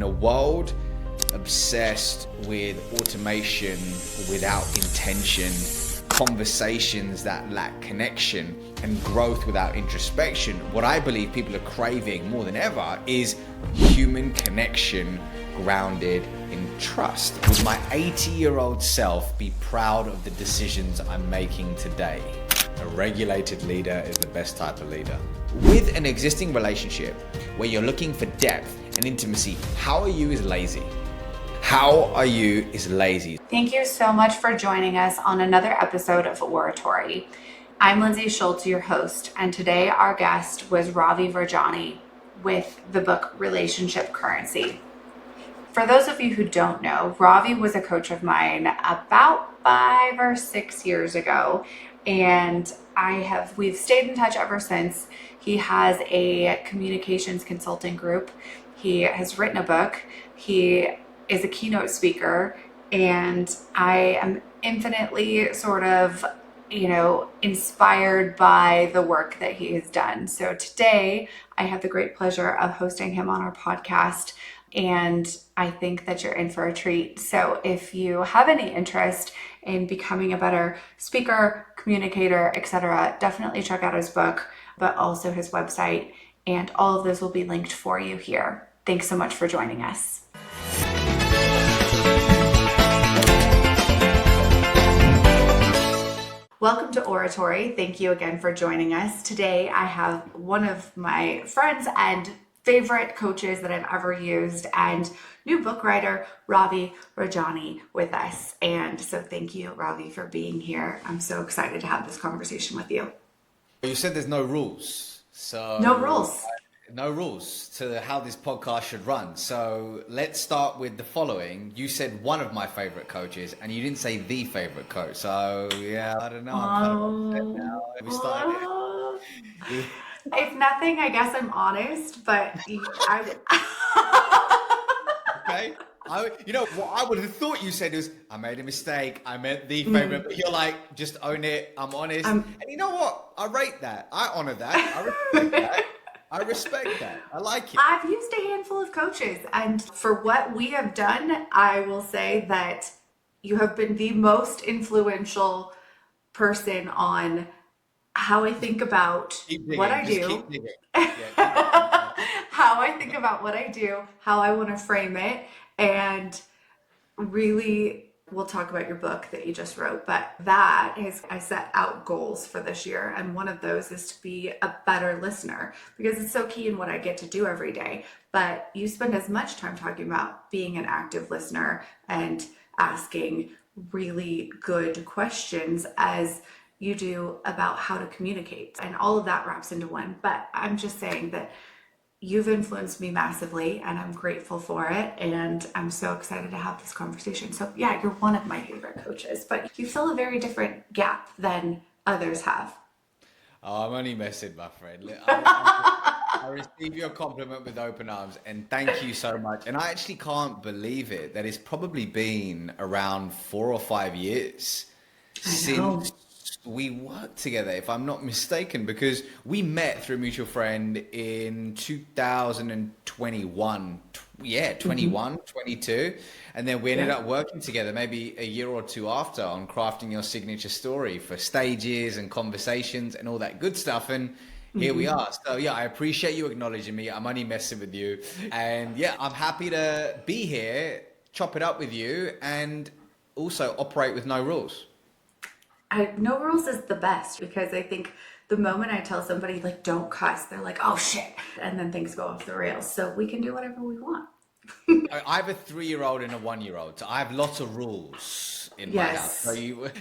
in a world obsessed with automation without intention, conversations that lack connection, and growth without introspection, what I believe people are craving more than ever is human connection grounded in trust. Would my 80-year-old self be proud of the decisions I'm making today? A regulated leader is the best type of leader. With an existing relationship where you're looking for depth and intimacy, how are you is lazy? How are you is lazy? Thank you so much for joining us on another episode of Ore-atory. I'm Lindsey Schultz, your host, and today our guest was Ravi Rajani with the book Relationship Currency. For those of you who don't know, Ravi was a coach of mine about 5 or 6 years ago, and we've stayed in touch ever since. He has a communications consulting group. He has written a book. He is a keynote speaker, and I am infinitely sort of, inspired by the work that he has done. So today I have the great pleasure of hosting him on our podcast, and I think that you're in for a treat. So if you have any interest in becoming a better speaker, communicator, etc., definitely check out his book, but also his website, and all of those will be linked for you here. Thanks so much for joining us. Welcome to Ore-atory. Thank you again for joining us. Today I have one of my friends and favorite coaches that I've ever used and new book writer, Ravi Rajani, with us. And so thank you, Ravi, for being here. I'm so excited to have this conversation with you. You said there's no rules. So no rules. No rules to how this podcast should run. So let's start with the following. You said one of my favorite coaches, and you didn't say the favorite coach. So yeah, I don't know. I'm kind of upset now. We started. If nothing, I guess I'm honest, but okay. What I would have thought you said is, I made a mistake. I meant the favorite, but you're like, just own it. I'm honest. And you know what? I rate that. I honor that. I respect that. I respect that. I like it. I've used a handful of coaches, and for what we have done, I will say that you have been the most influential person on how I think about what I do, how I think about what I do, how I want to frame it, and really we'll talk about your book that you just wrote, but I set out goals for this year. And one of those is to be a better listener, because it's so key in what I get to do every day. But you spend as much time talking about being an active listener and asking really good questions as you do about how to communicate. And all of that wraps into one. But I'm just saying that you've influenced me massively, and I'm grateful for it. And I'm so excited to have this conversation. So yeah, you're one of my favorite coaches, but you fill a very different gap than others have. Oh, I'm only messing, my friend. I receive your compliment with open arms, and thank you so much. And I actually can't believe it that it's probably been around 4 or 5 years since we worked together, if I'm not mistaken, because we met through a mutual friend in 2021, 22, and then we ended up working together maybe a year or two after on crafting your signature story for stages and conversations and all that good stuff. And here we are. So yeah, I appreciate you acknowledging me. I'm only messing with you. And yeah, I'm happy to be here, chop it up with you, and also operate with no rules. No rules is the best, because I think the moment I tell somebody like don't cuss, they're like, oh shit, and then things go off the rails. So we can do whatever we want. I have a 3-year-old and a 1-year-old, so I have lots of rules in my house.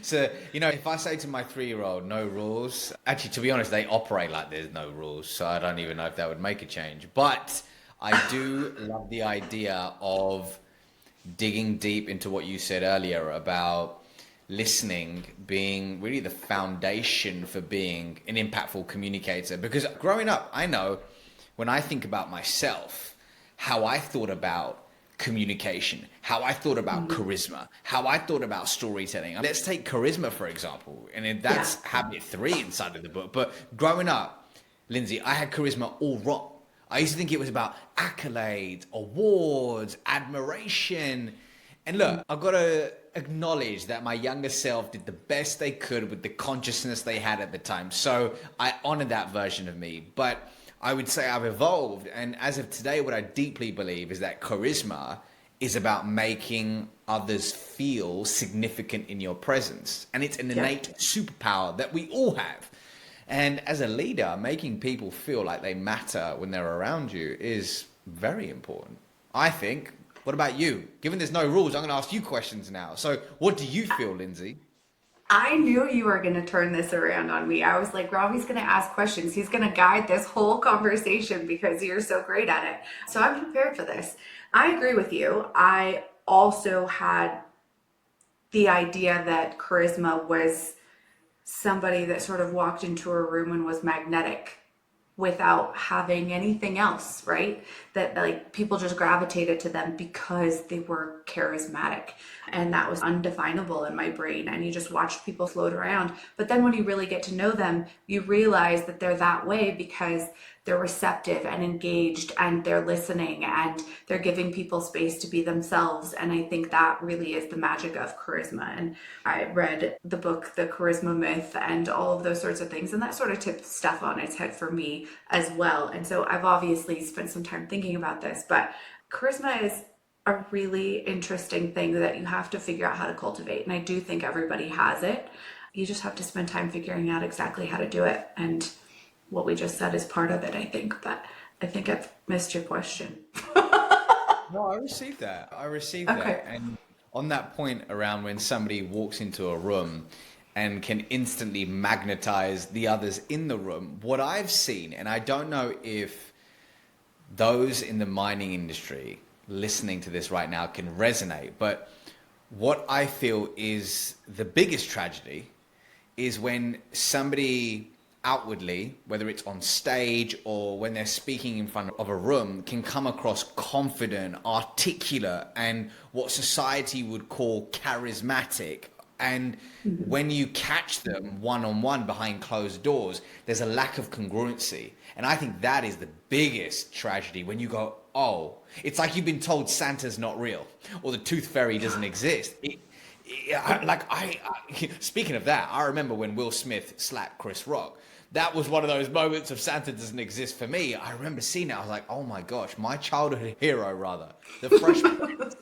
So if I say to my 3-year-old no rules, actually to be honest, they operate like there's no rules, so I don't even know if that would make a change. But I do love the idea of digging deep into what you said earlier about listening being really the foundation for being an impactful communicator. Because growing up, I know when I think about myself, how I thought about communication, how I thought about charisma, how I thought about storytelling. Let's take charisma, for example. And that's habit 3 inside of the book. But growing up, Lindsey, I had charisma all wrong. I used to think it was about accolades, awards, admiration. And look, I've got to acknowledge that my younger self did the best they could with the consciousness they had at the time. So I honor that version of me. But I would say I've evolved. And as of today, what I deeply believe is that charisma is about making others feel significant in your presence. And it's an innate superpower that we all have. And as a leader, making people feel like they matter when they're around you is very important, I think. What about you? Given there's no rules, I'm going to ask you questions now. So what do you feel, Lindsey? I knew you were going to turn this around on me. I was like, Ravi's going to ask questions. He's going to guide this whole conversation because you're so great at it. So I'm prepared for this. I agree with you. I also had the idea that charisma was somebody that sort of walked into a room and was magnetic without having anything else, right? That like people just gravitated to them because they were charismatic, and that was undefinable in my brain. And you just watched people float around. But then when you really get to know them, you realize that they're that way because they're receptive and engaged, and they're listening, and they're giving people space to be themselves. And I think that really is the magic of charisma. And I read the book, The Charisma Myth, and all of those sorts of things. And that sort of tipped stuff on its head for me as well. And so I've obviously spent some time thinking about this, but charisma is a really interesting thing that you have to figure out how to cultivate. And I do think everybody has it. You just have to spend time figuring out exactly how to do it. And what we just said is part of it, I think. But I think I've missed your question. No, I received that. That. And on that point around when somebody walks into a room and can instantly magnetize the others in the room, what I've seen, and I don't know if those in the mining industry listening to this right now can resonate, but what I feel is the biggest tragedy is when somebody outwardly, whether it's on stage or when they're speaking in front of a room, can come across confident, articulate, and what society would call charismatic. And when you catch them one-on-one behind closed doors, there's a lack of congruency. And I think that is the biggest tragedy, when you go, oh, it's like you've been told Santa's not real or the tooth fairy doesn't exist. Speaking of that, I remember when Will Smith slapped Chris Rock. That was one of those moments of Santa doesn't exist for me. I remember seeing it. I was like, oh my gosh, my childhood hero, rather, the Fresh Prince.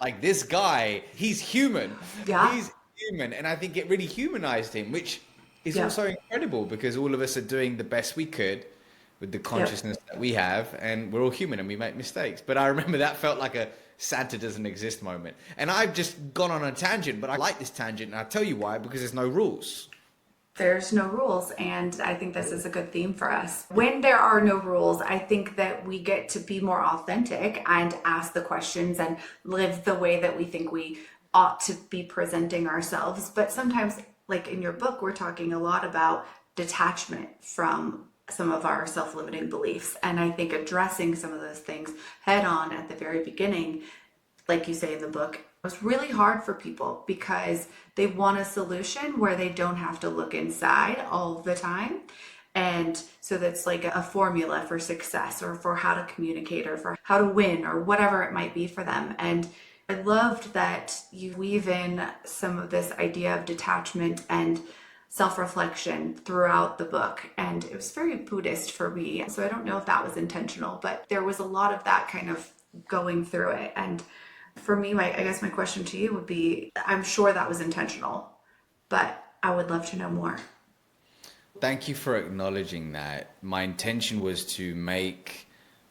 Like, this guy, he's human. Yeah. He's human. And I think it really humanized him, which is also incredible, because all of us are doing the best we could with the consciousness that we have, and we're all human and we make mistakes. But I remember that felt like a Santa doesn't exist moment. And I've just gone on a tangent, but I like this tangent, and I'll tell you why, because there's no rules. There's no rules, and I think this is a good theme for us. When there are no rules, I think that we get to be more authentic and ask the questions and live the way that we think we ought to be presenting ourselves. But sometimes, like in your book, we're talking a lot about detachment from some of our self-limiting beliefs. And I think addressing some of those things head on at the very beginning, like you say in the book, was really hard for people because they want a solution where they don't have to look inside all the time. And so that's like a formula for success, or for how to communicate, or for how to win, or whatever it might be for them. And I loved that you weave in some of this idea of detachment and self-reflection throughout the book. And it was very Buddhist for me. So I don't know if that was intentional, but there was a lot of that kind of going through it. And for me, I guess my question to you would be, I'm sure that was intentional, but I would love to know more. Thank you for acknowledging that. My intention was to make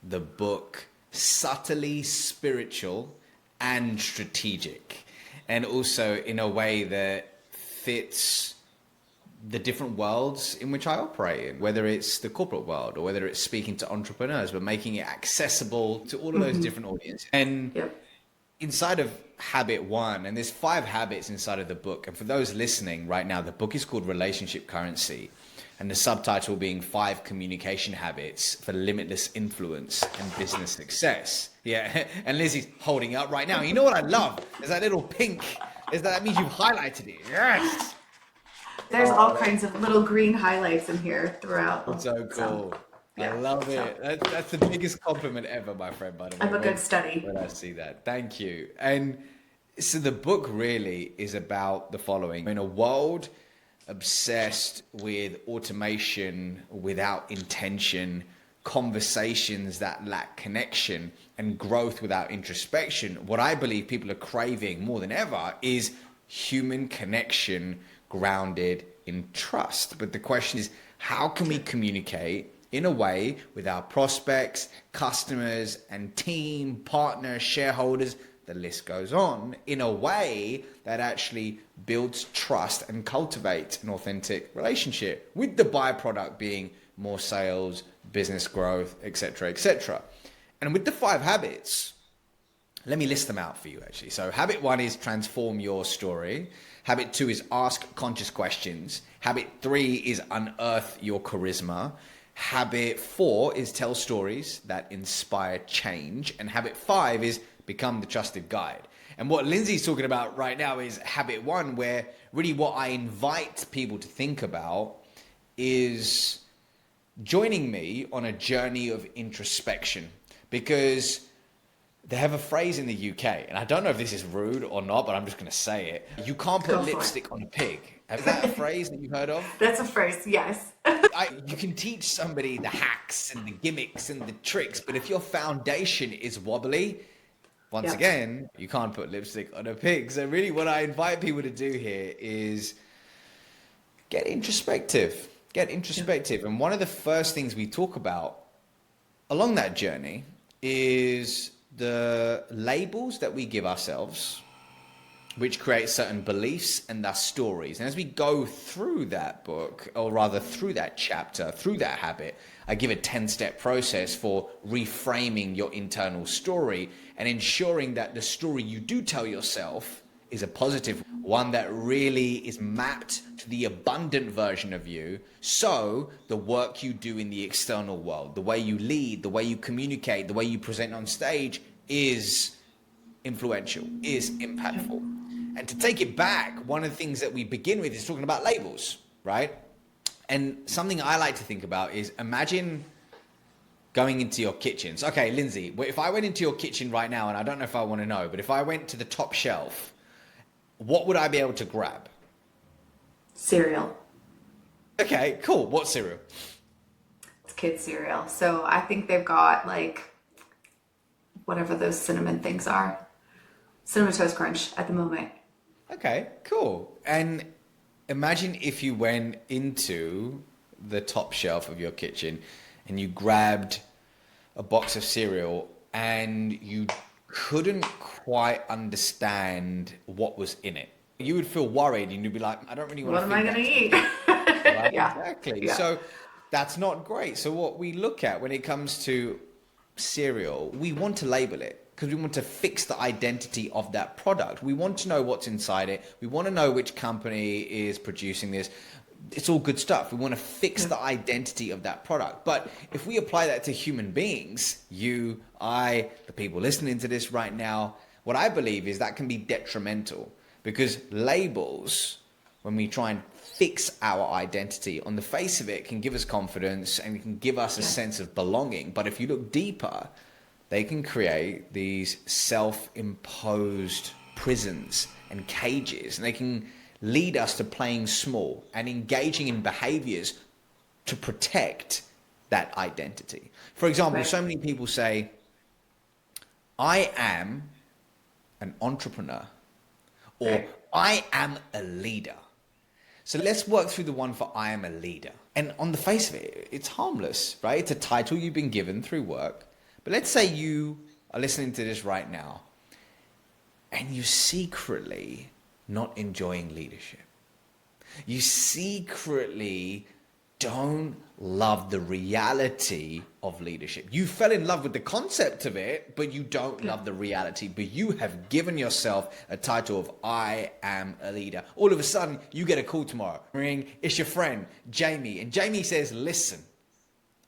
the book subtly spiritual and strategic, and also in a way that fits the different worlds in which I operate in, whether it's the corporate world or whether it's speaking to entrepreneurs, but making it accessible to all of those different audiences. And inside of habit 1, and there's 5 habits inside of the book. And for those listening right now, the book is called Relationship Currency, and the subtitle being 5 Communication Habits for Limitless Influence and Business Success. Yeah, and Lizzie's holding up right now. You know what I love? There's that little pink. That means you've highlighted it. Yes. There's all kinds of little green highlights in here throughout. So cool. I Yeah. love So it. That's the biggest compliment ever, my friend, by the way. I'm a good study. When I see that. Thank you. And so the book really is about the following. In a world obsessed with automation without intention, conversations that lack connection, and growth without introspection, what I believe people are craving more than ever is human connection grounded in trust. But the question is, how can we communicate in a way with our prospects, customers, and team, partners, shareholders, the list goes on, in a way that actually builds trust and cultivates an authentic relationship, with the byproduct being more sales, business growth, etc., etc. And with the 5 habits, let me list them out for you actually. So habit 1 is transform your story. Habit 2 is ask conscious questions. Habit 3 is unearth your charisma. Habit 4 is tell stories that inspire change. And habit 5 is become the trusted guide. And what Lindsey's talking about right now is habit 1, where really what I invite people to think about is joining me on a journey of introspection, because they have a phrase in the UK, and I don't know if this is rude or not, but I'm just going to say it. You can't put lipstick on a pig. Is that a phrase that you've heard of? That's a phrase, yes. You can teach somebody the hacks and the gimmicks and the tricks, but if your foundation is wobbly, once again, you can't put lipstick on a pig. So really what I invite people to do here is get introspective. Get introspective. And one of the first things we talk about along that journey is the labels that we give ourselves, which create certain beliefs and thus stories. And as we go through that book, or rather through that chapter, through that habit, I give a 10-step process for reframing your internal story and ensuring that the story you do tell yourself is a positive one, that really is mapped to the abundant version of you. So the work you do in the external world, the way you lead, the way you communicate, the way you present on stage is influential, is impactful. And to take it back, one of the things that we begin with is talking about labels, right? And something I like to think about is, imagine going into your kitchens. Okay, Lindsey, if I went into your kitchen right now, and I don't know if I want to know, but if I went to the top shelf, what would I be able to grab? Cereal. Okay, cool. What cereal? It's kids cereal. So I think they've got like whatever those cinnamon things are. Cinnamon Toast Crunch at the moment. Okay, cool. And imagine if you went into the top shelf of your kitchen and you grabbed a box of cereal and you couldn't quite understand what was in it. You would feel worried and you'd be like, I don't really want to. What am I going to eat? Right? Yeah. Exactly. Yeah. So that's not great. So what we look at when it comes to cereal, we want to label it because we want to fix the identity of that product. We want to know what's inside it. We want to know which company is producing this. It's all good stuff. We want to fix the identity of that product. But if we apply that to human beings, you, I, the people listening to this right now, what I believe is that can be detrimental, because labels, when we try and fix our identity, on the face of it can give us confidence and it can give us a sense of belonging. But if you look deeper, they can create these self-imposed prisons and cages, and they can lead us to playing small and engaging in behaviors to protect that identity. For example, so many people say, I am an entrepreneur, or I am a leader. So let's work through the one for I am a leader. And on the face of it, it's harmless, right? It's a title you've been given through work. But let's say you are listening to this right now and you secretly not enjoying leadership. You secretly don't love the reality of leadership. You fell in love with the concept of it, but you don't love the reality. But you have given yourself a title of I am a leader. All of a sudden, you get a call tomorrow. Ring, it's your friend, Jamie. And Jamie says, listen,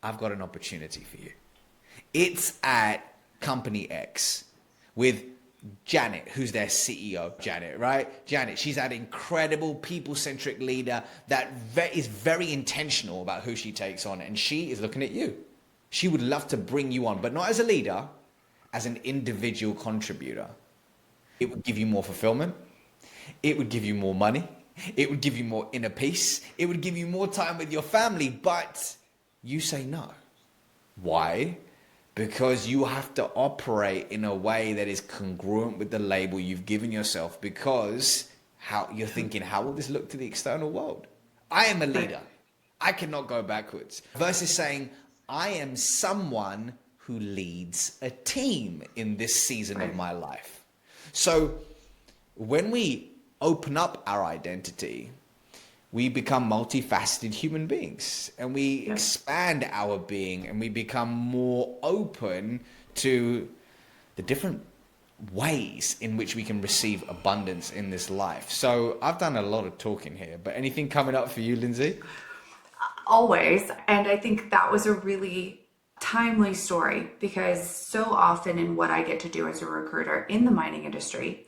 I've got an opportunity for you. It's at Company X with Janet, who's their CEO, Janet, right? Janet, she's that incredible people-centric leader that is very intentional about who she takes on, and she is looking at you. She would love to bring you on, but not as a leader, as an individual contributor. It would give you more fulfillment. It would give you more money. It would give you more inner peace. It would give you more time with your family, but you say no. Why? Because you have to operate in a way that is congruent with the label you've given yourself, because how you're thinking, how will this look to the external world? I am a leader. I cannot go backwards. Versus saying, I am someone who leads a team in this season of my life. So when we open up our identity, we become multifaceted human beings, and we expand our being, and we become more open to the different ways in which we can receive abundance in this life. So I've done a lot of talking here, but anything coming up for you, Lindsey? Always. And I think that was a really timely story, because so often in what I get to do as a recruiter in the mining industry,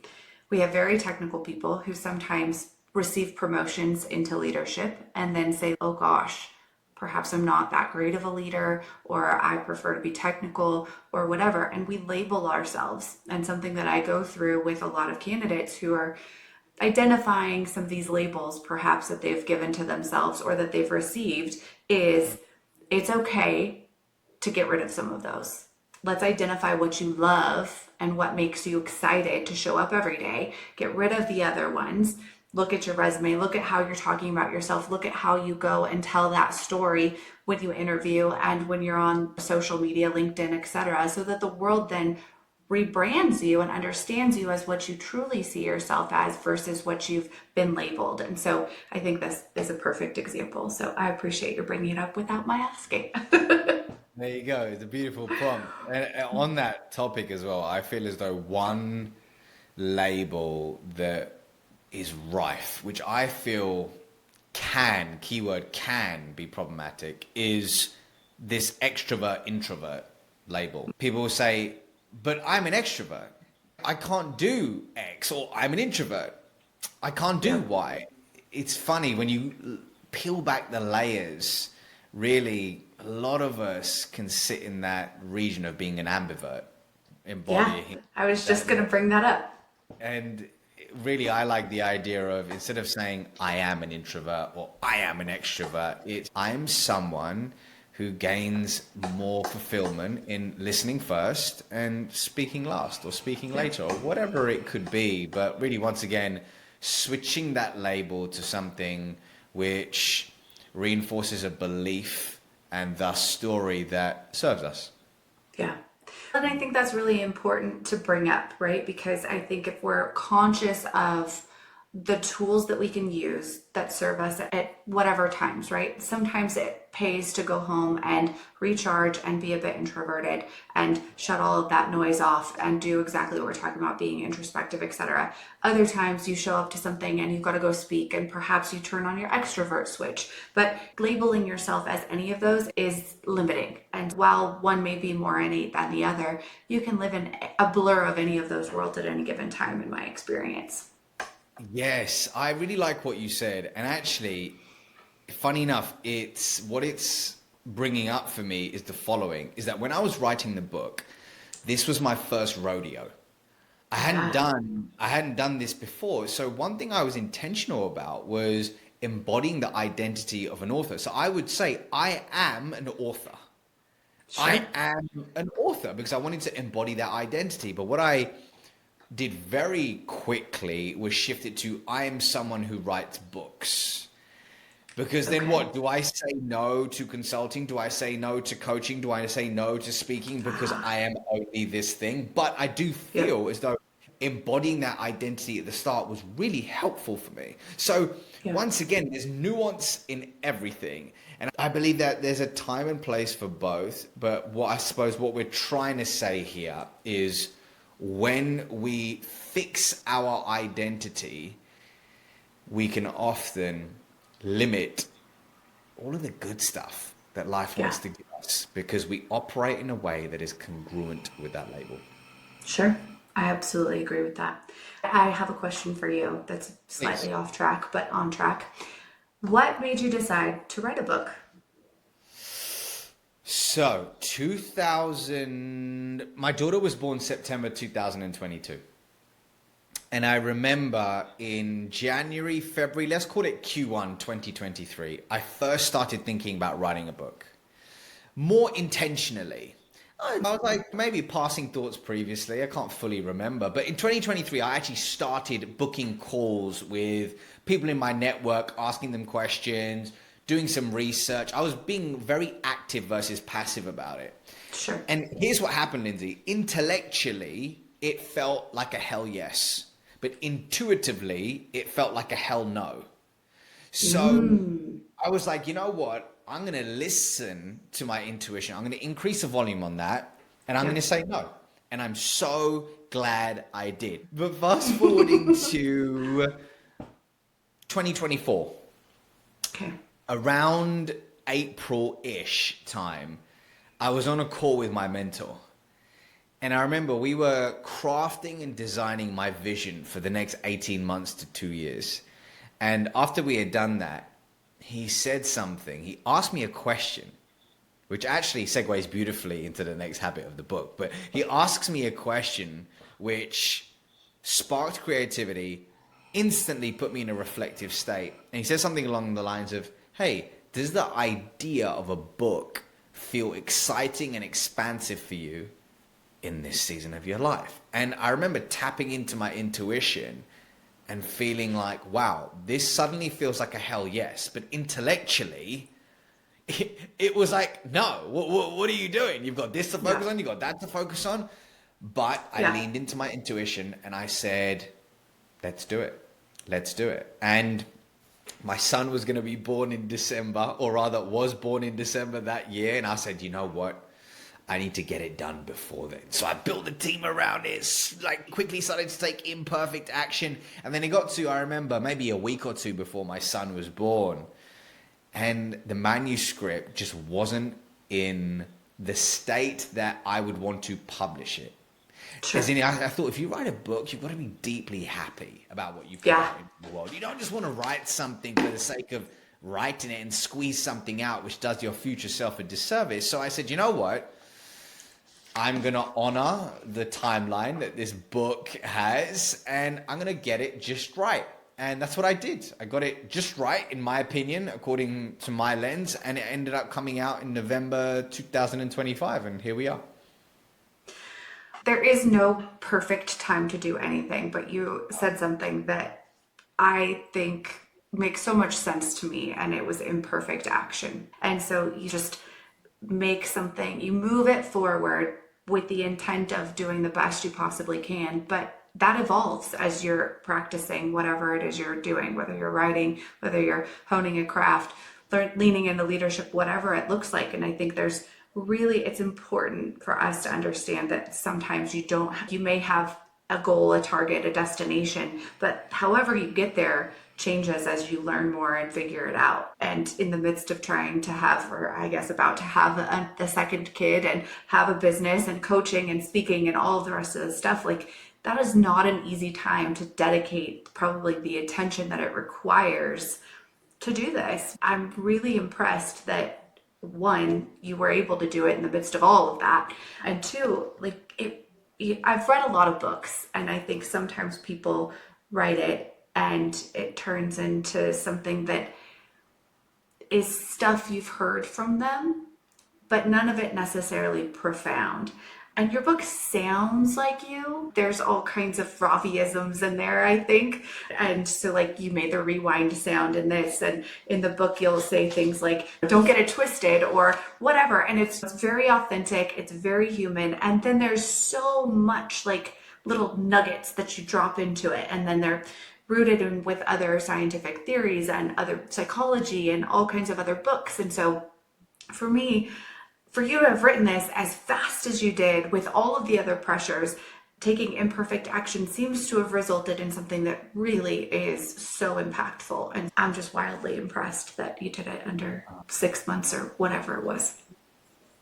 we have very technical people who sometimes receive promotions into leadership and then say, oh gosh, perhaps I'm not that great of a leader, or I prefer to be technical, or whatever. And we label ourselves. And something that I go through with a lot of candidates who are identifying some of these labels perhaps that they've given to themselves or that they've received is, it's okay to get rid of some of those. Let's identify what you love and what makes you excited to show up every day. Get rid of the other ones. Look at your resume. Look at how you're talking about yourself. Look at how you go and tell that story when you interview and when you're on social media, LinkedIn, etc., so that the world then rebrands you and understands you as what you truly see yourself as versus what you've been labeled. And so I think this is a perfect example. So I appreciate you bringing it up without my asking. There you go. It's a beautiful prompt. And on that topic as well, I feel as though one label that is rife, which I feel can, keyword can, be problematic, is this extrovert introvert label. People will say, but I'm an extrovert. I can't do X, or I'm an introvert. I can't do Y. It's funny when you peel back the layers, really, a lot of us can sit in that region of being an ambivert. Embodying I was just going to bring that up. And really, I like the idea of, instead of saying I am an introvert or I am an extrovert, it's I'm someone who gains more fulfillment in listening first and speaking last, or speaking later, or whatever it could be. But really, once again, switching that label to something which reinforces a belief and thus story that serves us. Yeah. And I think that's really important to bring up, right? Because I think if we're conscious of the tools that we can use that serve us at whatever times, right? Sometimes it pays to go home and recharge and be a bit introverted and shut all of that noise off and do exactly what we're talking about, being introspective, etc. Other times you show up to something and you've got to go speak, and perhaps you turn on your extrovert switch. But labeling yourself as any of those is limiting. And while one may be more innate than the other, you can live in a blur of any of those worlds at any given time, in my experience. Yes, I really like what you said. And actually, funny enough, it's bringing up for me is the following, is that when I was writing the book, this was my first rodeo. I hadn't done this before. So one thing I was intentional about was embodying the identity of an author. So I would say I am an author. Sure. I am an author, because I wanted to embody that identity. But what I did very quickly was shift it to I am someone who writes books. Because then what? Do I say no to consulting? Do I say no to coaching? Do I say no to speaking because I am only this thing? But I do feel as though embodying that identity at the start was really helpful for me. So once again, there's nuance in everything. And I believe that there's a time and place for both. But what we're trying to say here is, when we fix our identity, we can often limit all of the good stuff that life wants to give us, because we operate in a way that is congruent with that label. Sure. I absolutely agree with that. I have a question for you that's slightly off track, but on track. What made you decide to write a book? So 2000, my daughter was born September 2022. And I remember in January, February, let's call it Q1 2023, I first started thinking about writing a book more intentionally. I was like maybe passing thoughts previously. I can't fully remember. But in 2023, I actually started booking calls with people in my network, asking them questions, doing some research. I was being very active versus passive about it. Sure. And here's what happened, Lindsay. Intellectually, it felt like a hell yes. But intuitively, it felt like a hell no. So I was like, you know what? I'm going to listen to my intuition. I'm going to increase the volume on that. And I'm going to say no. And I'm so glad I did. But fast forwarding to 2024, Okay. around April-ish time, I was on a call with my mentor. And I remember we were crafting and designing my vision for the next 18 months to 2 years. And after we had done that, he said something. He asked me a question, which actually segues beautifully into the next habit of the book. But he asks me a question which sparked creativity, instantly put me in a reflective state. And he said something along the lines of, hey, does the idea of a book feel exciting and expansive for you in this season of your life? And I remember tapping into my intuition and feeling like, wow, this suddenly feels like a hell yes. But intellectually, it was like, no, what are you doing? You've got this to focus on, you've got that to focus on. But I leaned into my intuition and I said, let's do it. Let's do it. And my son was going to be born in December, or rather was born in December that year. And I said, you know what? I need to get it done before then. So I built a team around it, like quickly started to take imperfect action. And then it got to, I remember, maybe a week or two before my son was born. And the manuscript just wasn't in the state that I would want to publish it. Sure. As in, I thought, if you write a book, you've got to be deeply happy about what you put out into the world. You don't just want to write something for the sake of writing it and squeeze something out, which does your future self a disservice. So I said, you know what? I'm going to honor the timeline that this book has, and I'm going to get it just right. And that's what I did. I got it just right, in my opinion, according to my lens, and it ended up coming out in November 2025, and here we are. There is no perfect time to do anything, but you said something that I think makes so much sense to me, and it was imperfect action. And so you just make something, you move it forward with the intent of doing the best you possibly can, but that evolves as you're practicing whatever it is you're doing, whether you're writing, whether you're honing a craft, leaning into leadership, whatever it looks like. And I think there's really, it's important for us to understand that sometimes you may have a goal, a target, a destination, but however you get there changes as you learn more and figure it out. And in the midst of trying to have, or I guess about to have the second kid and have a business and coaching and speaking and all of the rest of the stuff, like that is not an easy time to dedicate probably the attention that it requires to do this. I'm really impressed that one, you were able to do it in the midst of all of that. And two, I've read a lot of books, and I think sometimes people write it and it turns into something that is stuff you've heard from them, but none of it necessarily profound. And your book sounds like you. There's all kinds of Ravi-isms in there, I think. And so like you made the rewind sound in this, and in the book you'll say things like, don't get it twisted or whatever. And it's very authentic, it's very human. And then there's so much like little nuggets that you drop into it. And then they're rooted in with other scientific theories and other psychology and all kinds of other books. And so for me, for you to have written this as fast as you did with all of the other pressures, taking imperfect action seems to have resulted in something that really is so impactful. And I'm just wildly impressed that you did it under 6 months or whatever it was.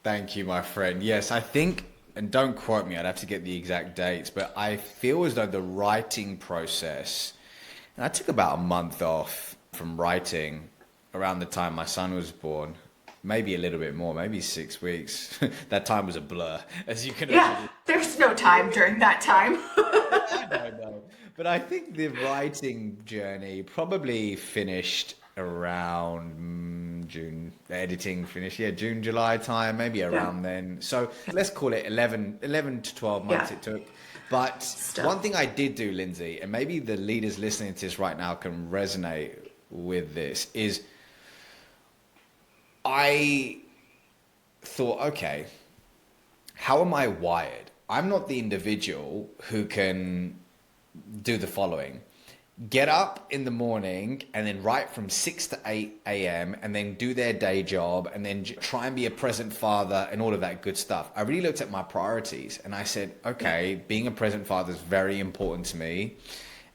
Thank you, my friend. Yes, I think, and don't quote me, I'd have to get the exact dates, but I feel as though the writing process, and I took about a month off from writing around the time my son was born. maybe a little bit more, maybe 6 weeks. That time was a blur, as you can Yeah, imagine. there's no time during that time. I don't know. But I think the writing journey probably finished around June. The editing finished, yeah, June, July time, maybe Yeah. around then. So let's call it 11 to 12 months Yeah. it took. But Still. one thing I did do, Lindsay, and maybe the leaders listening to this right now can resonate with this, is I thought, okay, how am I wired? I'm not the individual who can do the following: get up in the morning and then write from 6 to 8 a.m. and then do their day job and then try and be a present father and all of that good stuff. I really looked at my priorities and I said, okay, being a present father is very important to me,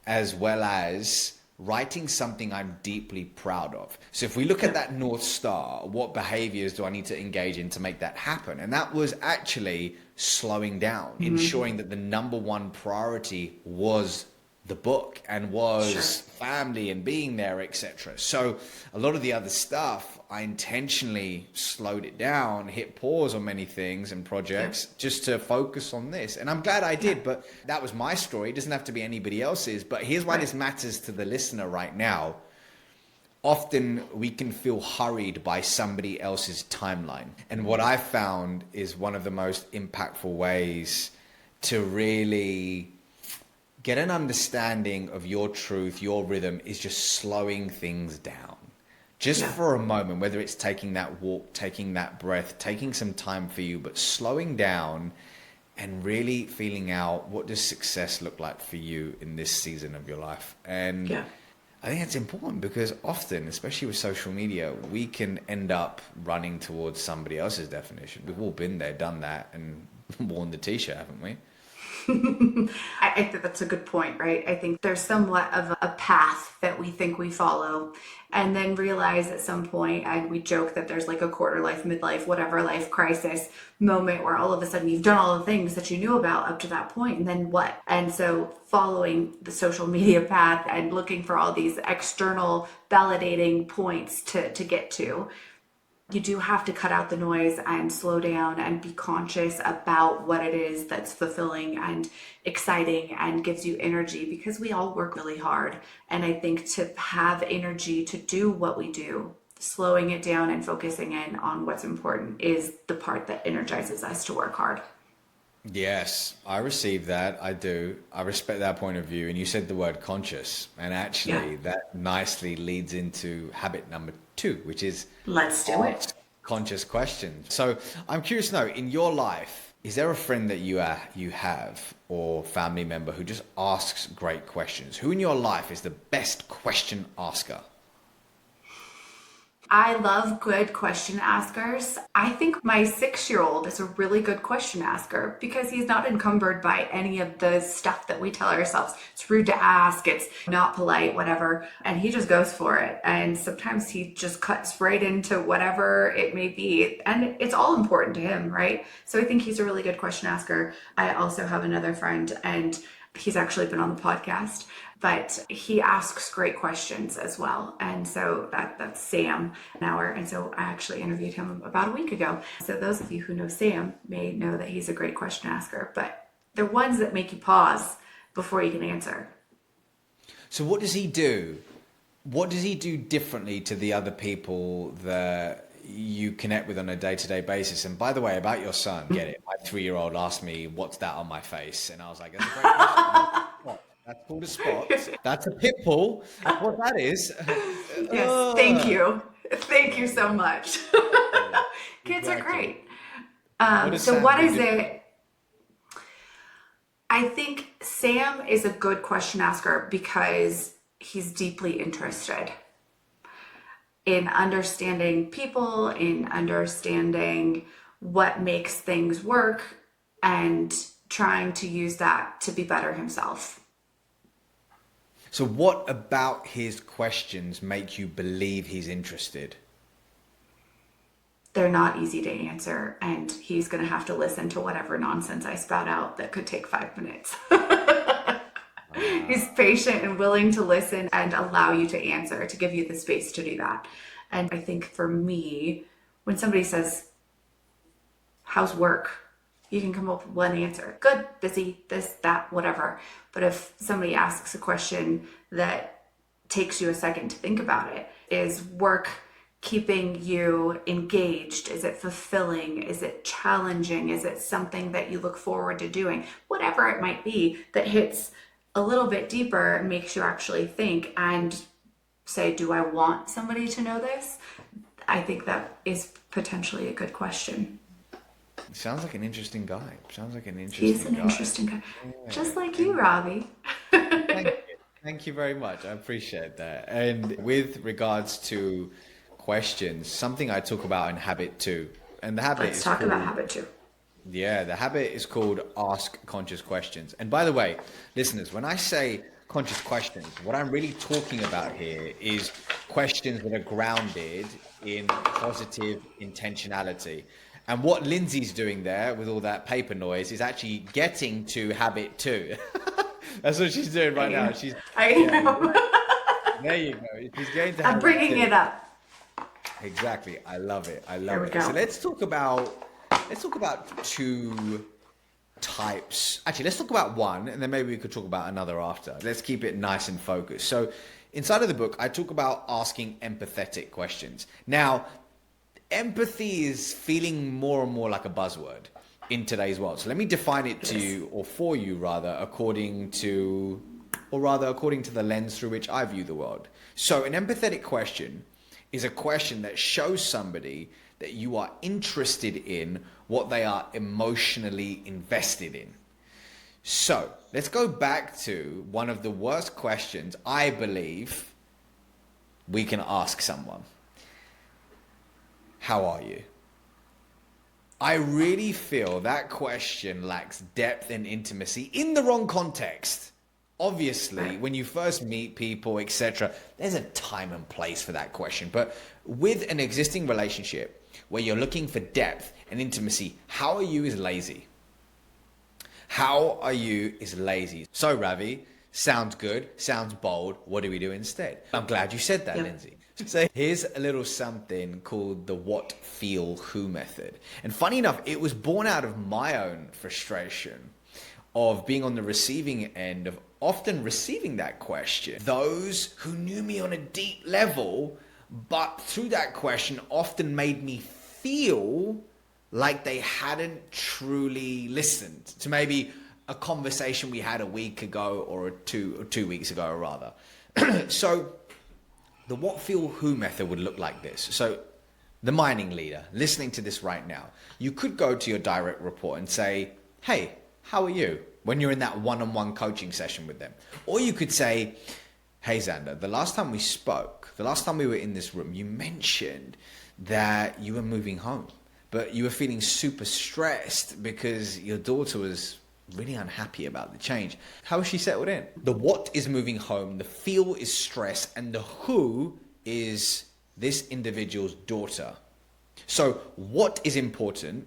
as well as writing something I'm deeply proud of. So if we look at that North Star, what behaviors do I need to engage in to make that happen? And that was actually slowing down, ensuring that the number one priority was the book and was family and being there, etc. So a lot of the other stuff, I intentionally slowed it down, hit pause on many things and projects just to focus on this. And I'm glad I did, but that was my story. It doesn't have to be anybody else's. But here's why this matters to the listener right now. Often we can feel hurried by somebody else's timeline. And what I found is one of the most impactful ways to really get an understanding of your truth, your rhythm, is just slowing things down. Just for a moment, whether it's taking that walk, taking that breath, taking some time for you, but slowing down and really feeling out, what does success look like for you in this season of your life? And I think that's important because often, especially with social media, we can end up running towards somebody else's definition. We've all been there, done that, and worn the t-shirt, haven't we? I think that's a good point, right? I think there's somewhat of a path that we think we follow and then realize at some point, and we joke that there's like a quarter life, midlife, whatever life crisis moment where all of a sudden you've done all the things that you knew about up to that point, and then what? And so following the social media path and looking for all these external validating points to get to, you do have to cut out the noise and slow down and be conscious about what it is that's fulfilling and exciting and gives you energy, because we all work really hard. And I think to have energy to do what we do, slowing it down and focusing in on what's important is the part that energizes us to work hard. Yes, I receive that. I do. I respect that point of view. And you said the word conscious. And actually, that nicely leads into habit number 2, which is let's do it. Conscious questions. So I'm curious to know, in your life, is there a friend that you have or family member who just asks great questions? Who in your life is the best question asker? I love good question askers. I think my 6-year-old is a really good question asker because he's not encumbered by any of the stuff that we tell ourselves. It's rude to ask, it's not polite, whatever. And he just goes for it. And sometimes he just cuts right into whatever it may be. And it's all important to him, right? So I think he's a really good question asker. I also have another friend, and he's actually been on the podcast, but he asks great questions as well. And so that's Sam Nauer. And so I actually interviewed him about a week ago. So those of you who know Sam may know that he's a great question asker, but they're ones that make you pause before you can answer. So what does he do? What does he do differently to the other people that you connect with on a day-to-day basis? And by the way, about your son, get it. My 3-year-old asked me, what's that on my face? And I was like, that's a great question. What? That's called a spot. That's a pit bull. What that is. Yes, thank you. Thank you so much. Kids are great. So what is it? I think Sam is a good question asker because he's deeply interested in understanding people, in understanding what makes things work, and trying to use that to be better himself. So what about his questions make you believe he's interested? They're not easy to answer, and he's going to have to listen to whatever nonsense I spout out that could take 5 minutes. He's patient and willing to listen and allow you to answer, to give you the space to do that. And I think for me, when somebody says, how's work? You can come up with one answer. Good, busy, this, that, whatever. But if somebody asks a question that takes you a second to think about it, is work keeping you engaged? Is it fulfilling? Is it challenging? Is it something that you look forward to doing? Whatever it might be that hits a little bit deeper and makes you actually think and say, do I want somebody to know this? I think that is potentially a good question. Sounds like an interesting guy. He's an interesting guy. Yeah. Just like you, Ravi. Thank you very much. I appreciate that. And with regards to questions, something I talk about in Habit 2. And the habit Let's talk about Habit 2. Yeah, the habit is called Ask Conscious Questions. And by the way, listeners, when I say conscious questions, what I'm really talking about here is questions that are grounded in positive intentionality. And what Lindsey's doing there with all that paper noise is actually getting to Habit 2. That's what she's doing right now. I know. There you go. She's getting to I'm bringing it up. Exactly. I love it. There we go. So let's talk about two types. Actually, let's talk about one, and then maybe we could talk about another after. Let's keep it nice and focused. So inside of the book, I talk about asking empathetic questions. Now, empathy is feeling more and more like a buzzword in today's world. So let me define it to you, or for you rather, according to the lens through which I view the world. So an empathetic question is a question that shows somebody that you are interested in what they are emotionally invested in. So let's go back to one of the worst questions I believe we can ask someone. How are you? I really feel that question lacks depth and intimacy in the wrong context. Obviously, when you first meet people, etc., there's a time and place for that question. But with an existing relationship where you're looking for depth and intimacy, how are you is lazy. How are you is lazy. So Ravi, sounds good, sounds bold. What do we do instead? I'm glad you said that, Lindsey. So here's a little something called the what, feel, who method. And funny enough, it was born out of my own frustration of being on the receiving end of often receiving that question. Those who knew me on a deep level, but through that question often made me feel like they hadn't truly listened to maybe a conversation we had a week ago or two weeks ago, or rather. So the what, feel, who method would look like this. So the mining leader listening to this right now, you could go to your direct report and say, hey, how are you? When you're in that one-on-one coaching session with them. Or you could say, hey, Xander, the last time we spoke, the last time we were in this room, you mentioned that you were moving home, but you were feeling super stressed because your daughter was really unhappy about the change. How has she settled in? The what is moving home, the feel is stress, and the who is this individual's daughter. So what is important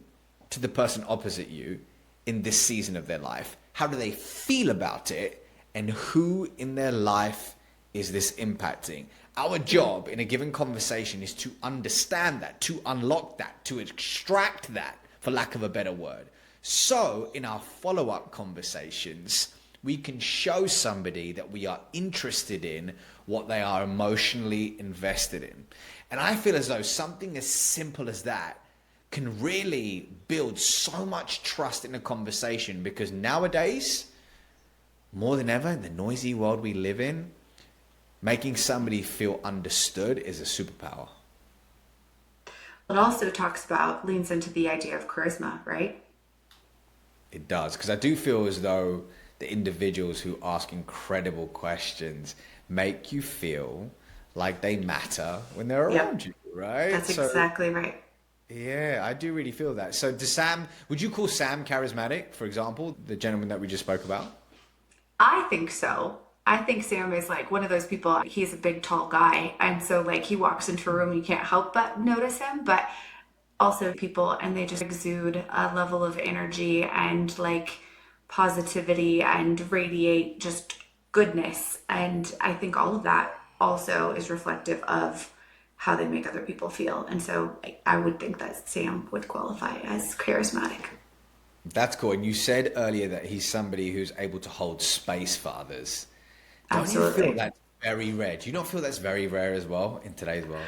to the person opposite you in this season of their life? How do they feel about it? And who in their life is this impacting? Our job in a given conversation is to understand that, to unlock that, to extract that, for lack of a better word. So in our follow-up conversations, we can show somebody that we are interested in what they are emotionally invested in. And I feel as though something as simple as that can really build so much trust in a conversation, because nowadays, more than ever, in the noisy world we live in, making somebody feel understood is a superpower. It also leans into the idea of charisma, right? It does, because I do feel as though the individuals who ask incredible questions make you feel like they matter when they're around you, right? That's exactly right. Yeah, I do really feel that. So would you call Sam charismatic, for example, the gentleman that we just spoke about? I think so. I think Sam is like one of those people, he's a big, tall guy. And so like he walks into a room, you can't help but notice him, but also people, and they just exude a level of energy and like positivity and radiate just goodness. And I think all of that also is reflective of how they make other people feel. And so I would think that Sam would qualify as charismatic. That's cool. And you said earlier that he's somebody who's able to hold space for others. Don't you feel Absolutely. that's very rare? Do you not feel that's very rare as well in today's world?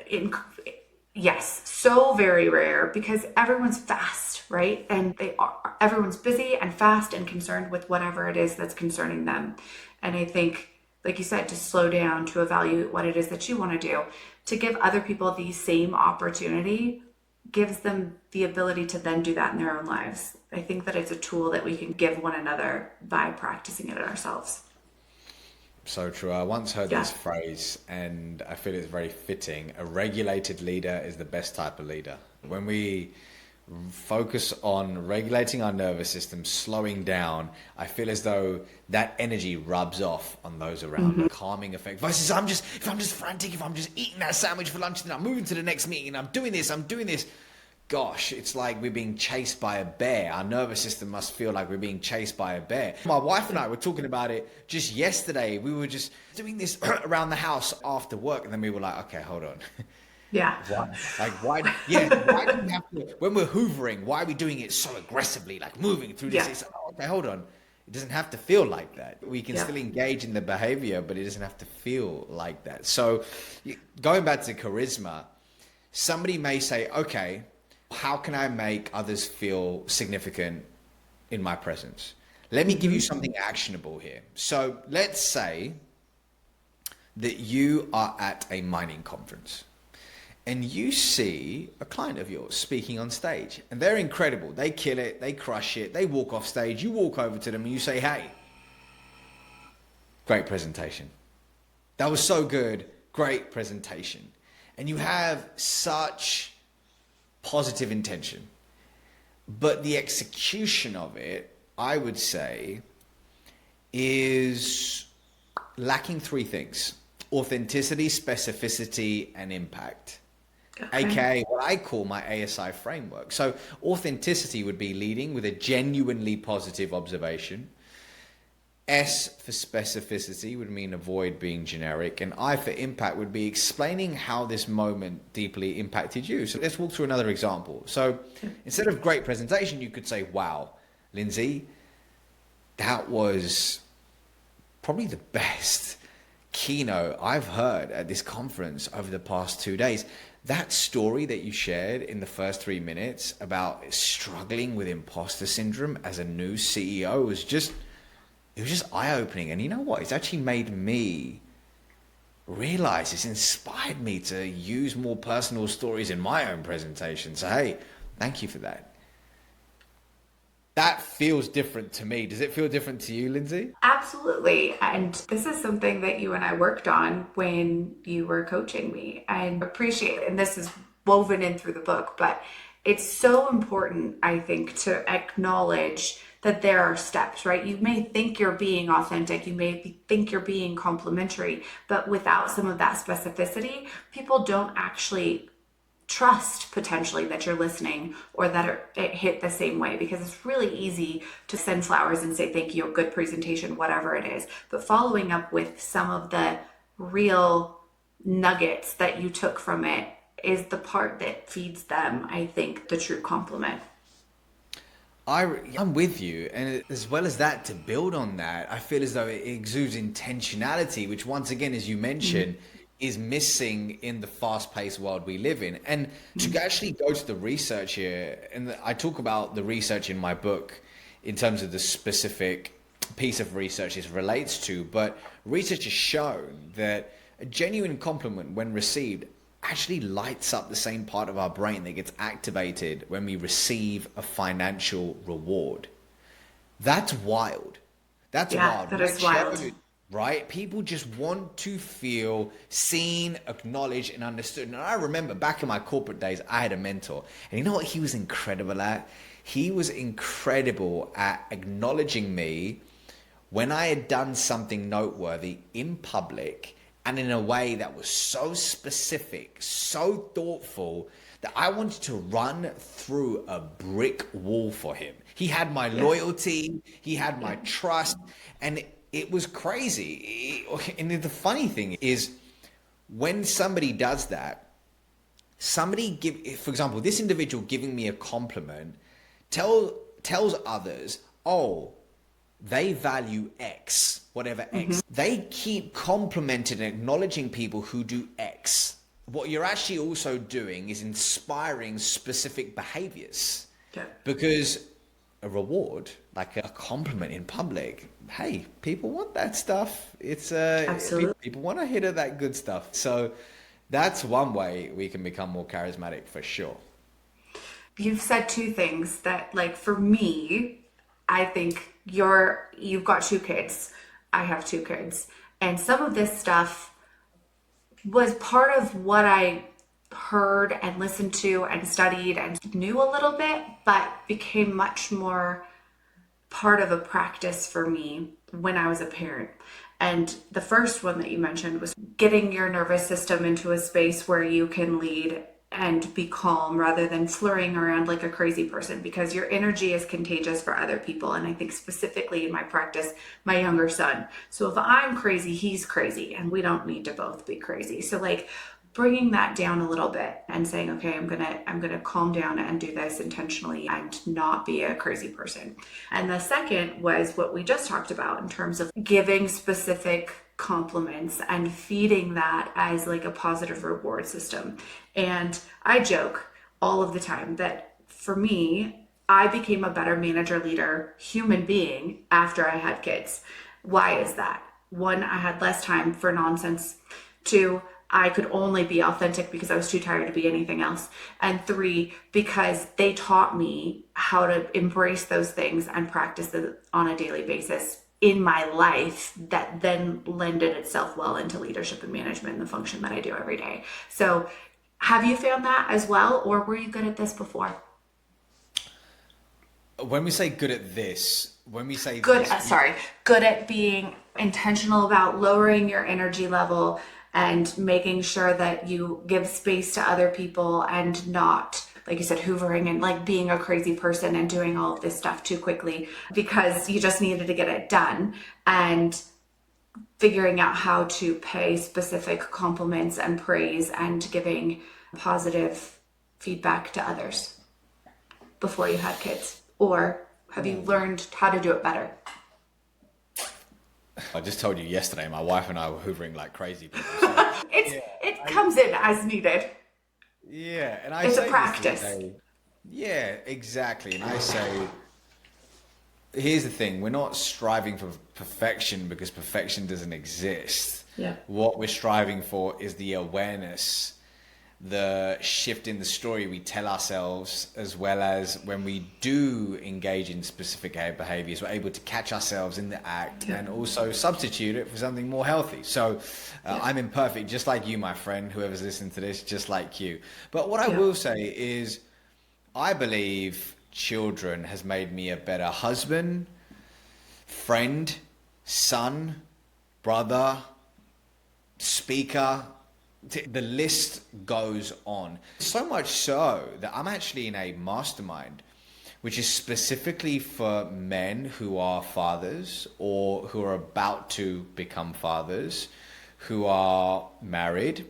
In, yes, so very rare because everyone's fast, right? And everyone's busy and fast and concerned with whatever it is that's concerning them. And I think, like you said, to slow down, to evaluate what it is that you want to do, to give other people the same opportunity gives them the ability to then do that in their own lives. I think that it's a tool that we can give one another by practicing it ourselves. So true. I once heard Yeah. this phrase, and I feel it's very fitting. A regulated leader is the best type of leader. When we focus on regulating our nervous system, slowing down, I feel as though that energy rubs off on those around, a calming effect. Versus if I'm just frantic, if I'm just eating that sandwich for lunch, then I'm moving to the next meeting, and I'm doing this. Gosh, it's like we're being chased by a bear. Our nervous system must feel like we're being chased by a bear. My wife and I were talking about it just yesterday. We were just doing this around the house after work, and then we were like, okay, hold on. Yeah. Why? Like, why? Yeah, why do we have to, when we're hoovering, why are we doing it so aggressively, like moving through this? Yeah. It's like, oh, okay, hold on. It doesn't have to feel like that. We can Yeah. still engage in the behavior, but it doesn't have to feel like that. So going back to charisma, somebody may say, okay, how can I make others feel significant in my presence? Let me give you something actionable here. So let's say that you are at a mining conference and you see a client of yours speaking on stage, and they're incredible. They kill it, they crush it, they walk off stage. You walk over to them and you say, hey, great presentation. That was so good. Great presentation. And you have such positive intention. But the execution of it, I would say, is lacking three things: authenticity, specificity, and impact. Okay. AKA what I call my ASI framework. So authenticity would be leading with a genuinely positive observation. S for specificity would mean avoid being generic. And I for impact would be explaining how this moment deeply impacted you. So let's walk through another example. So instead of great presentation, you could say, wow, Lindsey, that was probably the best keynote I've heard at this conference over the past 2 days. That story that you shared in the first 3 minutes about struggling with imposter syndrome as a new CEO was just eye-opening. And you know what? It's actually made me realize, it's inspired me to use more personal stories in my own presentation. So, hey, thank you for that. That feels different to me. Does it feel different to you, Lindsey? Absolutely. And this is something that you and I worked on when you were coaching me, and appreciate it. And this is woven in through the book, but it's so important, I think, to acknowledge that there are steps, right? You may think you're being authentic, you may think you're being complimentary, but without some of that specificity, people don't actually trust potentially that you're listening or that it hit the same way, because it's really easy to send flowers and say thank you, good presentation, whatever it is, but following up with some of the real nuggets that you took from it is the part that feeds them, I think, the true compliment. I'm with you. And as well as that, to build on that, I feel as though it exudes intentionality, which once again, as you mentioned, is missing in the fast-paced world we live in. And to actually go to the research here, and I talk about the research in my book in terms of the specific piece of research this relates to, but research has shown that a genuine compliment, when received, actually lights up the same part of our brain that gets activated when we receive a financial reward. That's wild. That's wild. That is wild. Right? People just want to feel seen, acknowledged, and understood. And I remember back in my corporate days, I had a mentor. And you know what he was incredible at? He was incredible at acknowledging me when I had done something noteworthy in public, and in a way that was so specific, so thoughtful, that I wanted to run through a brick wall for him. He had my loyalty, he had my trust, and it was crazy. And the funny thing is, when somebody does that, for example, this individual giving me a compliment tells others, oh, they value X, whatever X. They keep complimenting and acknowledging people who do X. What you're actually also doing is inspiring specific behaviors. Yeah. Because a reward, like a compliment in public, hey, people want that stuff. It's Absolutely. people want to hear that good stuff. So that's one way we can become more charismatic for sure. You've said two things that, like, for me, I think you've got two kids. I have two kids. And some of this stuff was part of what I heard and listened to and studied and knew a little bit, but became much more part of a practice for me when I was a parent. And the first one that you mentioned was getting your nervous system into a space where you can lead and be calm rather than flurrying around like a crazy person, because your energy is contagious for other people. And I think specifically in my practice, my younger son. So if I'm crazy, he's crazy, and we don't need to both be crazy. So like bringing that down a little bit and saying, okay, I'm gonna calm down and do this intentionally and not be a crazy person. And the second was what we just talked about in terms of giving specific compliments and feeding that as like a positive reward system. And I joke all of the time that for me, I became a better manager, leader, human being after I had kids. Why is that? One, I had less time for nonsense. Two, I could only be authentic because I was too tired to be anything else. And three, because they taught me how to embrace those things and practice them on a daily basis in my life, that then lended itself well into leadership and management and the function that I do every day. So have you found that as well, or were you good at this before? When we say good at this, good at being intentional about lowering your energy level and making sure that you give space to other people and not, like you said, hoovering and like being a crazy person and doing all of this stuff too quickly because you just needed to get it done, and figuring out how to pay specific compliments and praise and giving positive feedback to others before you had kids? Or have you learned how to do it better? I just told you yesterday, my wife and I were hoovering like crazy people. So, it comes in as needed. Yeah, and it's a practice. Yeah, exactly. And I say, here's the thing: we're not striving for perfection because perfection doesn't exist. Yeah. What we're striving for is the awareness, the shift in the story we tell ourselves, as well as when we do engage in specific behaviors, we're able to catch ourselves in the act and also substitute it for something more healthy. So I'm imperfect, just like you, my friend, whoever's listening to this, just like you. But what I will say is, I believe children has made me a better husband, friend, son, brother, speaker. The list goes on. So much so that I'm actually in a mastermind, which is specifically for men who are fathers or who are about to become fathers, who are married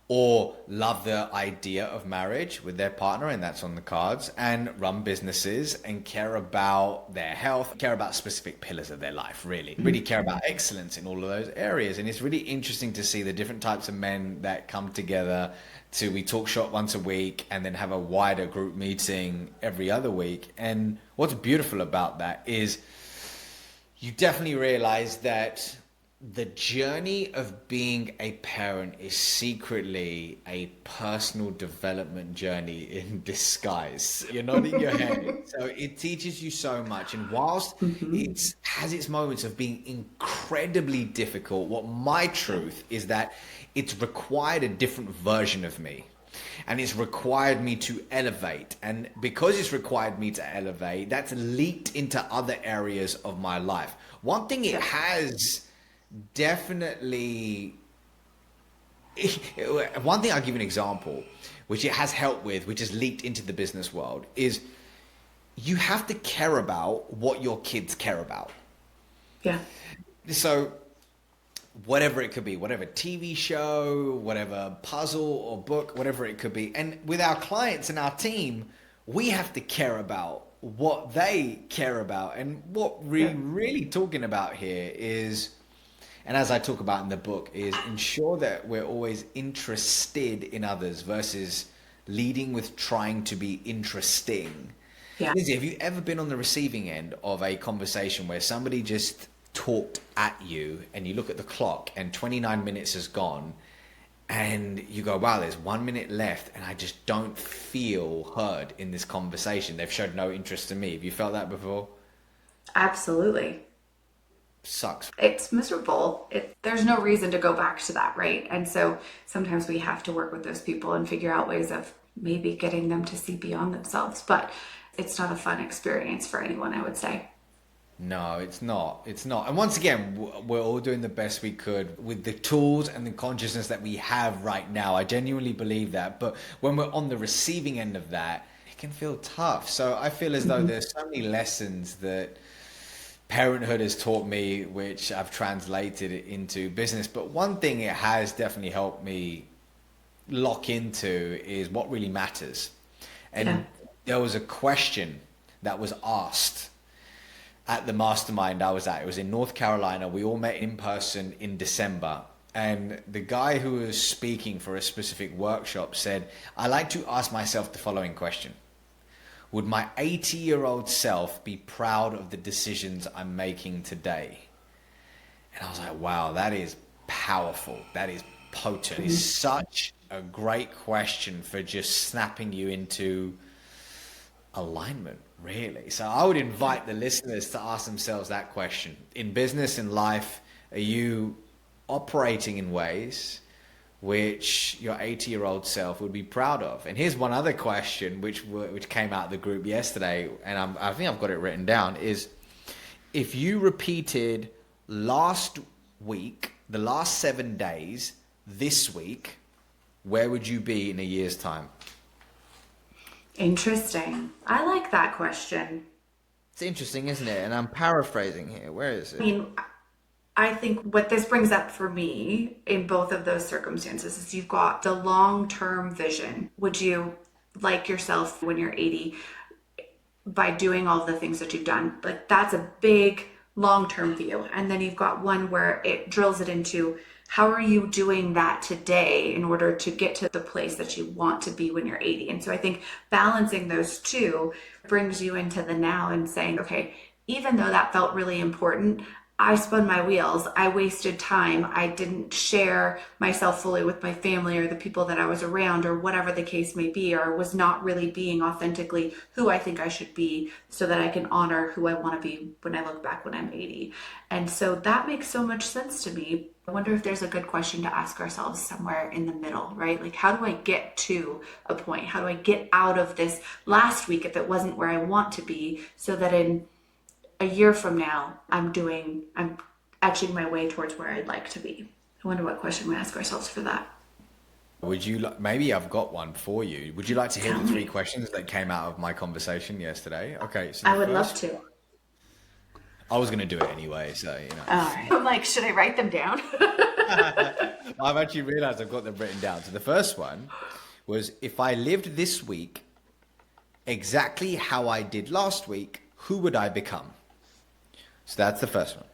or love the idea of marriage with their partner, and that's on the cards, and run businesses and care about their health, care about specific pillars of their life, really care about excellence in all of those areas. And it's really interesting to see the different types of men that come together we talk shop once a week and then have a wider group meeting every other week. And what's beautiful about that is you definitely realize that the journey of being a parent is secretly a personal development journey in disguise. You're nodding your head. So it teaches you so much. And whilst it has its moments of being incredibly difficult, what my truth is that it's required a different version of me. And it's required me to elevate. And because it's required me to elevate, that's leaked into other areas of my life. One thing it has definitely, one thing I'll give you an example, which it has helped with, which has leaked into the business world, is you have to care about what your kids care about. Yeah. So whatever it could be, whatever TV show, whatever puzzle or book, whatever it could be. And with our clients and our team, we have to care about what they care about. And what we're really talking about here is, and as I talk about in the book, is ensure that we're always interested in others versus leading with trying to be interesting. Yeah. Lindsey, have you ever been on the receiving end of a conversation where somebody just talked at you and you look at the clock and 29 minutes has gone and you go, wow, there's 1 minute left and I just don't feel heard in this conversation. They've showed no interest in me. Have you felt that before? Absolutely. Sucks. It's miserable. There's no reason to go back to that, right? And so sometimes we have to work with those people and figure out ways of maybe getting them to see beyond themselves. But it's not a fun experience for anyone, I would say. No, it's not. It's not. And once again, we're all doing the best we could with the tools and the consciousness that we have right now. I genuinely believe that. But when we're on the receiving end of that, it can feel tough. So I feel as though there's so many lessons that parenthood has taught me, which I've translated into business. But one thing it has definitely helped me lock into is what really matters. And there was a question that was asked at the mastermind I was at. It was in North Carolina. We all met in person in December. And the guy who was speaking for a specific workshop said, I like to ask myself the following question. Would my 80-year-old self be proud of the decisions I'm making today? And I was like, wow, that is powerful. That is potent. It's such a great question for just snapping you into alignment, really. So I would invite the listeners to ask themselves that question. In business, in life, are you operating in ways which your 80-year-old self would be proud of? And here's one other question which came out of the group yesterday, and I think I've got it written down, is if you repeated last week, the last 7 days, this week, where would you be in a year's time? Interesting. I like that question. It's interesting, isn't it? And I'm paraphrasing here. Where is it? I mean, I think what this brings up for me in both of those circumstances is you've got the long-term vision. Would you like yourself when you're 80 by doing all the things that you've done? Like that's a big long-term view. And then you've got one where it drills it into how are you doing that today in order to get to the place that you want to be when you're 80? And so I think balancing those two brings you into the now and saying, okay, even though that felt really important, I spun my wheels. I wasted time. I didn't share myself fully with my family or the people that I was around or whatever the case may be, or was not really being authentically who I think I should be so that I can honor who I want to be when I look back when I'm 80. And so that makes so much sense to me. I wonder if there's a good question to ask ourselves somewhere in the middle, right? Like, how do I get to a point? How do I get out of this last week if it wasn't where I want to be so that in a year from now, I'm etching my way towards where I'd like to be. I wonder what question we ask ourselves for that. Would you maybe I've got one for you. Would you like to hear the 3 questions that came out of my conversation yesterday? Okay. So I would love to. I was going to do it anyway, so, you know. All right. I'm like, should I write them down? I've actually realized I've got them written down. So the first one was, if I lived this week exactly how I did last week, who would I become? So that's the first one.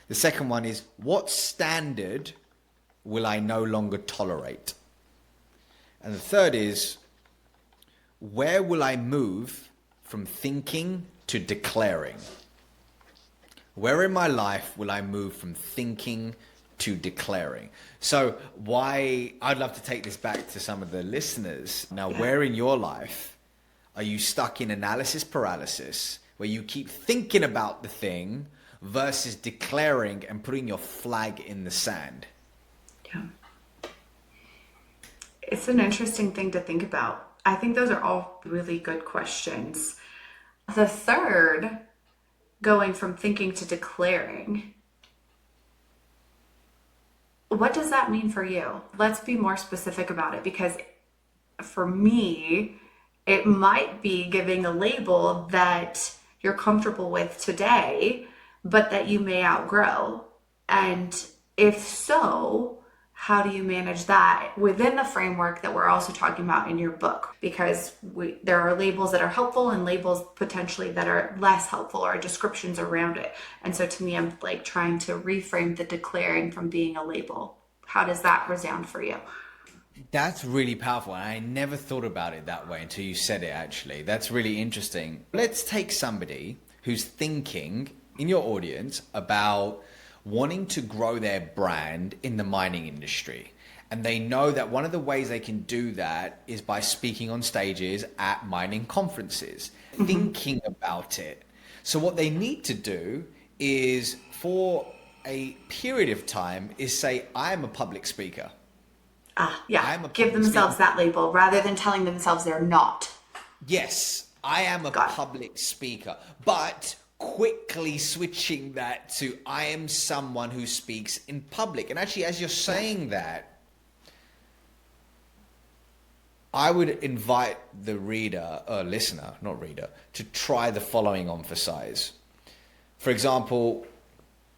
The second one is, what standard will I no longer tolerate? And the third is, where will I move from thinking to declaring? Where in my life will I move from thinking to declaring? So I'd love to take this back to some of the listeners. Now, where in your life are you stuck in analysis paralysis, where you keep thinking about the thing versus declaring and putting your flag in the sand? Yeah. It's an interesting thing to think about. I think those are all really good questions. The third, going from thinking to declaring, what does that mean for you? Let's be more specific about it, because for me, it might be giving a label that you're comfortable with today, but that you may outgrow. And if so, how do you manage that within the framework that we're also talking about in your book? Because there are labels that are helpful and labels potentially that are less helpful, or descriptions around it. And so to me, I'm like trying to reframe the declaring from being a label. How does that resound for you? That's really powerful. And I never thought about it that way until you said it, actually. That's really interesting. Let's take somebody who's thinking in your audience about wanting to grow their brand in the mining industry. And they know that one of the ways they can do that is by speaking on stages at mining conferences, thinking about it. So what they need to do is, for a period of time, is say, I am a public speaker. Yeah. Give themselves that label rather than telling themselves they're not. Yes, I am a public speaker, but quickly switching that to I am someone who speaks in public. And actually, as you're saying that, I would invite the reader, or listener, not reader, to try the following on for size. For example,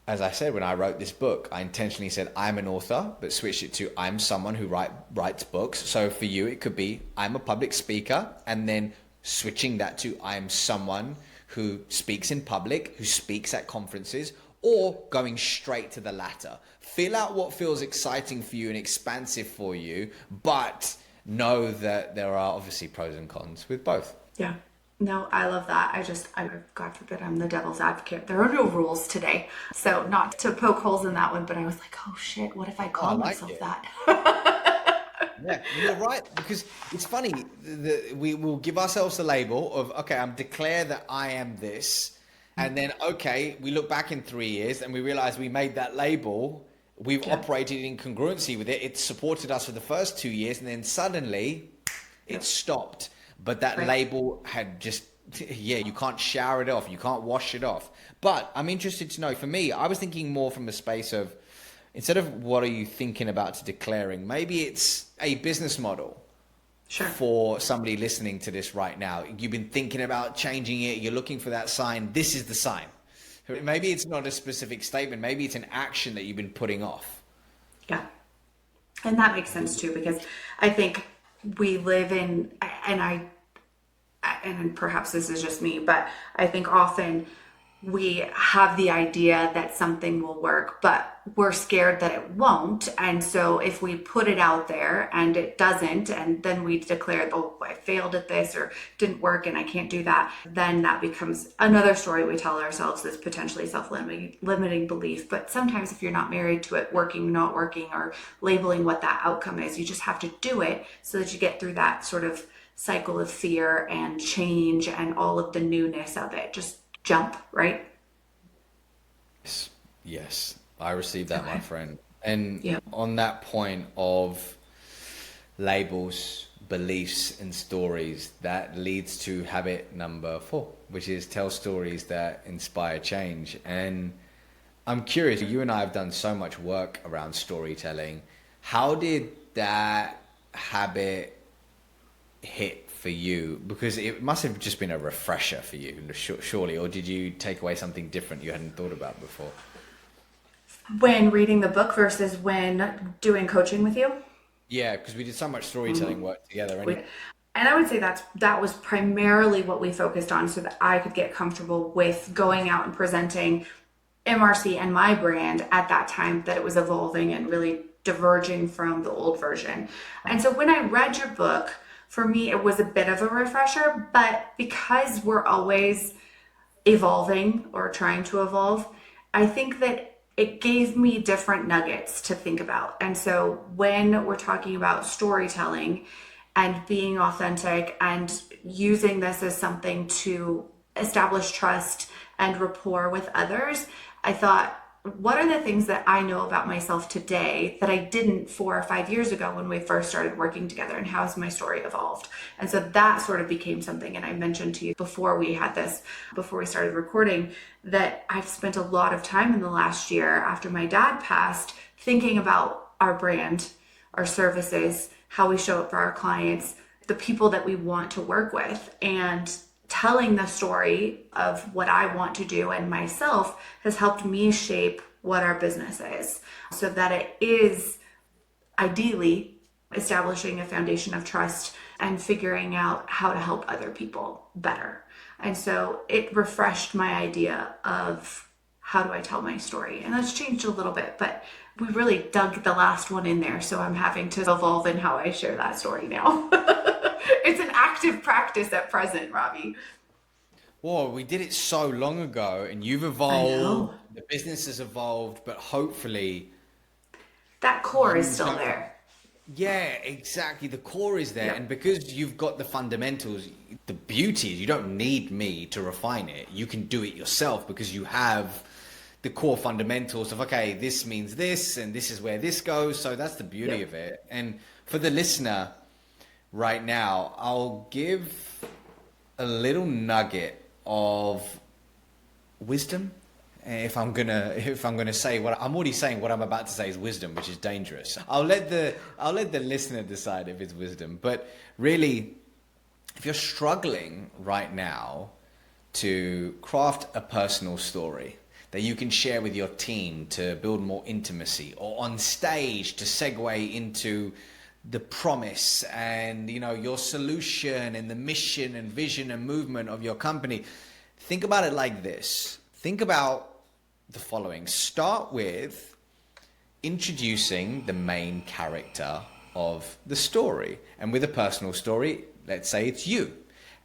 as I said, when I wrote this book, I intentionally said I'm an author, but switched it to I'm someone who writes books. So for you, it could be I'm a public speaker, and then switching that to I'm someone who speaks in public, who speaks at conferences, or going straight to the latter. Fill out what feels exciting for you and expansive for you, but know that there are obviously pros and cons with both. Yeah. No, I love that. God forbid, I'm the devil's advocate. There are no rules today. So not to poke holes in that one, but I was like, oh shit, what if I call myself that? Yeah, you're right. Because it's funny, we will give ourselves a label of, okay, I'm declare that I am this. And then, okay, we look back in 3 years and we realize we made that label. We've operated in congruency with it. It supported us for the first 2 years. And then suddenly it stopped. But that label had just, you can't shower it off. You can't wash it off. But I'm interested to know, for me, I was thinking more from the space of, instead of what are you thinking about to declaring, maybe it's a business model. Sure. For somebody listening to this right now. You've been thinking about changing it. You're looking for that sign. This is the sign. Maybe it's not a specific statement. Maybe it's an action that you've been putting off. Yeah. And that makes sense too, because I think we live in, and perhaps this is just me, but I think often we have the idea that something will work, but we're scared that it won't. And so if we put it out there and it doesn't, and then we declare, oh, I failed at this or didn't work and I can't do that, then that becomes another story we tell ourselves that's potentially self-limiting belief. But sometimes if you're not married to it, working, not working, or labeling what that outcome is, you just have to do it so that you get through that sort of cycle of fear and change and all of the newness of it. Just jump, right? Yes. I received that, my friend. And on that point of labels, beliefs, and stories, that leads to habit number 4, which is tell stories that inspire change. And I'm curious, you and I have done so much work around storytelling. How did that habit hit for you? Because it must have just been a refresher for you, surely, or did you take away something different you hadn't thought about before? When reading the book versus when doing coaching with you? Yeah, because we did so much storytelling work together. Anyway. And I would say that was primarily what we focused on, so that I could get comfortable with going out and presenting MRC and my brand at that time, that it was evolving and really diverging from the old version. And so when I read your book, for me, it was a bit of a refresher, but because we're always evolving or trying to evolve, I think that it gave me different nuggets to think about. And so when we're talking about storytelling and being authentic and using this as something to establish trust and rapport with others, I thought, what are the things that I know about myself today that I didn't 4 or 5 years ago when we first started working together, and how has my story evolved? And so that sort of became something. And I mentioned to you before we started recording, that I've spent a lot of time in the last year after my dad passed thinking about our brand, our services, how we show up for our clients, the people that we want to work with. And telling the story of what I want to do and myself has helped me shape what our business is, so that it is ideally establishing a foundation of trust and figuring out how to help other people better. And so it refreshed my idea of how do I tell my story? And that's changed a little bit, but we really dug the last one in there. So I'm having to evolve in how I share that story now. It's an active practice at present, Ravi. Whoa, we did it so long ago, and you've evolved, the business has evolved, but hopefully that core is you still don't. there. Yeah, exactly. The core is there. Yep. And because you've got the fundamentals, the beauty is you don't need me to refine it. You can do it yourself because you have the core fundamentals of, okay, this means this, and this is where this goes. So that's the beauty Yep. of it. And for the listener right now, I'll give a little nugget of wisdom. If I'm gonna say what I'm already saying, what I'm about to say is wisdom, which is dangerous. I'll let the listener decide if it's wisdom. But really, if you're struggling right now to craft a personal story that you can share with your team to build more intimacy, or on stage to segue into the promise and your solution and the mission and vision and movement of your company, think about it like this. Think about the following. Start with introducing the main character of the story. And with a personal story, let's say it's you.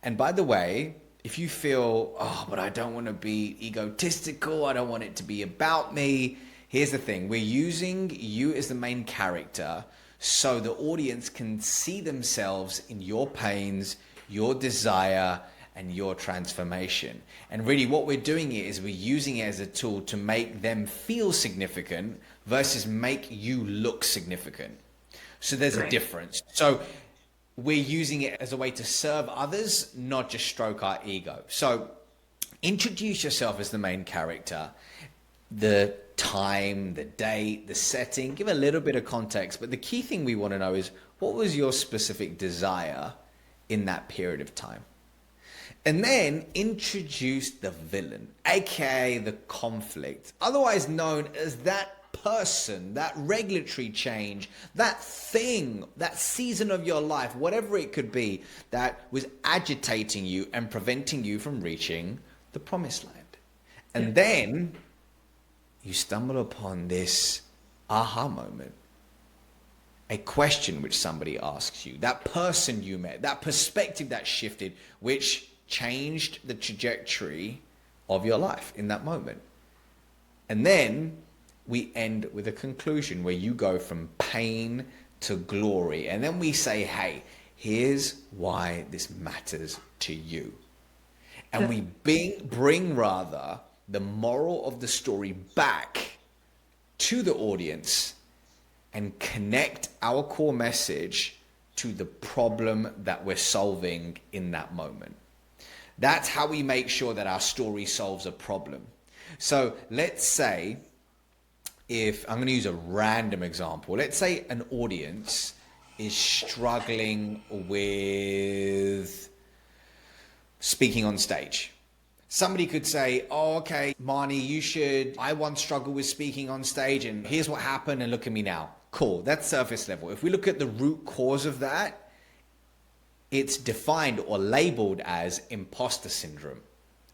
And by the way, if you feel, oh, but I don't want to be egotistical, I don't want it to be about me, here's the thing. We're using you as the main character so the audience can see themselves in your pains, your desire, and your transformation. And really what we're doing is we're using it as a tool to make them feel significant versus make you look significant. So there's a difference. So we're using it as a way to serve others, not just stroke our ego. So introduce yourself as the main character, the time, the date, the setting, give a little bit of context. But the key thing we want to know is, what was your specific desire in that period of time? And then introduce the villain, aka the conflict, otherwise known as that person, that regulatory change, that thing, that season of your life, whatever it could be, that was agitating you and preventing you from reaching the promised land. And then you stumble upon this aha moment, a question which somebody asks you, that person you met, that perspective that shifted, which changed the trajectory of your life in that moment. And then we end with a conclusion where you go from pain to glory. And then we say, hey, here's why this matters to you. And we bring rather the moral of the story back to the audience and connect our core message to the problem that we're solving in that moment. That's how we make sure that our story solves a problem. So let's say, if I'm going to use a random example, let's say an audience is struggling with speaking on stage. Somebody could say, oh, okay, Marnie, I once struggled with speaking on stage and here's what happened and look at me now. Cool, that's surface level. If we look at the root cause of that, it's defined or labeled as imposter syndrome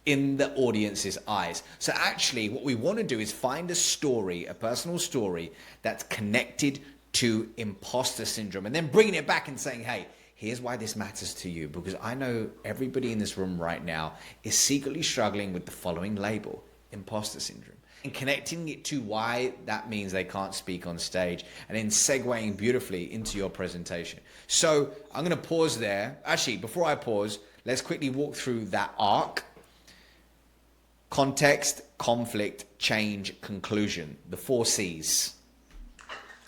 in the audience's eyes. So actually what we want to do is find a story, a personal story that's connected to imposter syndrome, and then bringing it back and saying, hey, here's why this matters to you, because I know everybody in this room right now is secretly struggling with the following label, imposter syndrome, and connecting it to why that means they can't speak on stage, and then segueing beautifully into your presentation. So I'm going to pause there. Actually, before I pause, let's quickly walk through that arc. Context, conflict, change, conclusion. The 4 C's.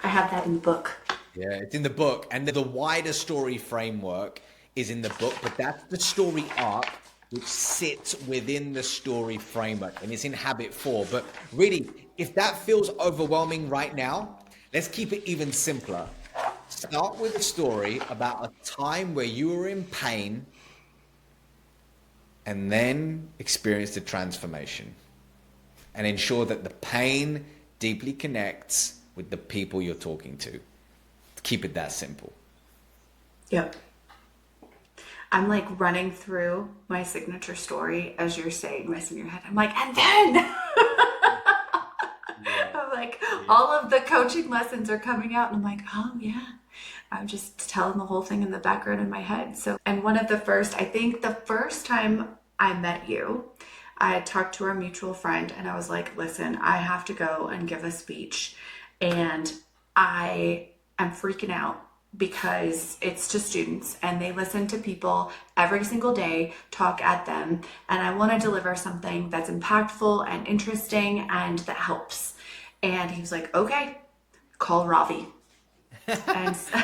I have that in the book. Yeah, it's in the book. And the wider story framework is in the book, but that's the story arc which sits within the story framework, and it's in habit 4. But really, if that feels overwhelming right now, let's keep it even simpler. Start with a story about a time where you were in pain and then experience the transformation, and ensure that the pain deeply connects with the people you're talking to. Keep it that simple. Yep. I'm like running through my signature story as you're saying this in your head. I'm like, and then I'm like, all of the coaching lessons are coming out, and I'm like, oh yeah. I'm just telling the whole thing in the background in my head. So, and I think the first time I met you, I had talked to our mutual friend, and I was like, listen, I have to go and give a speech, and I am freaking out because it's to students and they listen to people every single day talk at them, and I want to deliver something that's impactful and interesting and that helps. And he was like, okay, call Ravi. And so,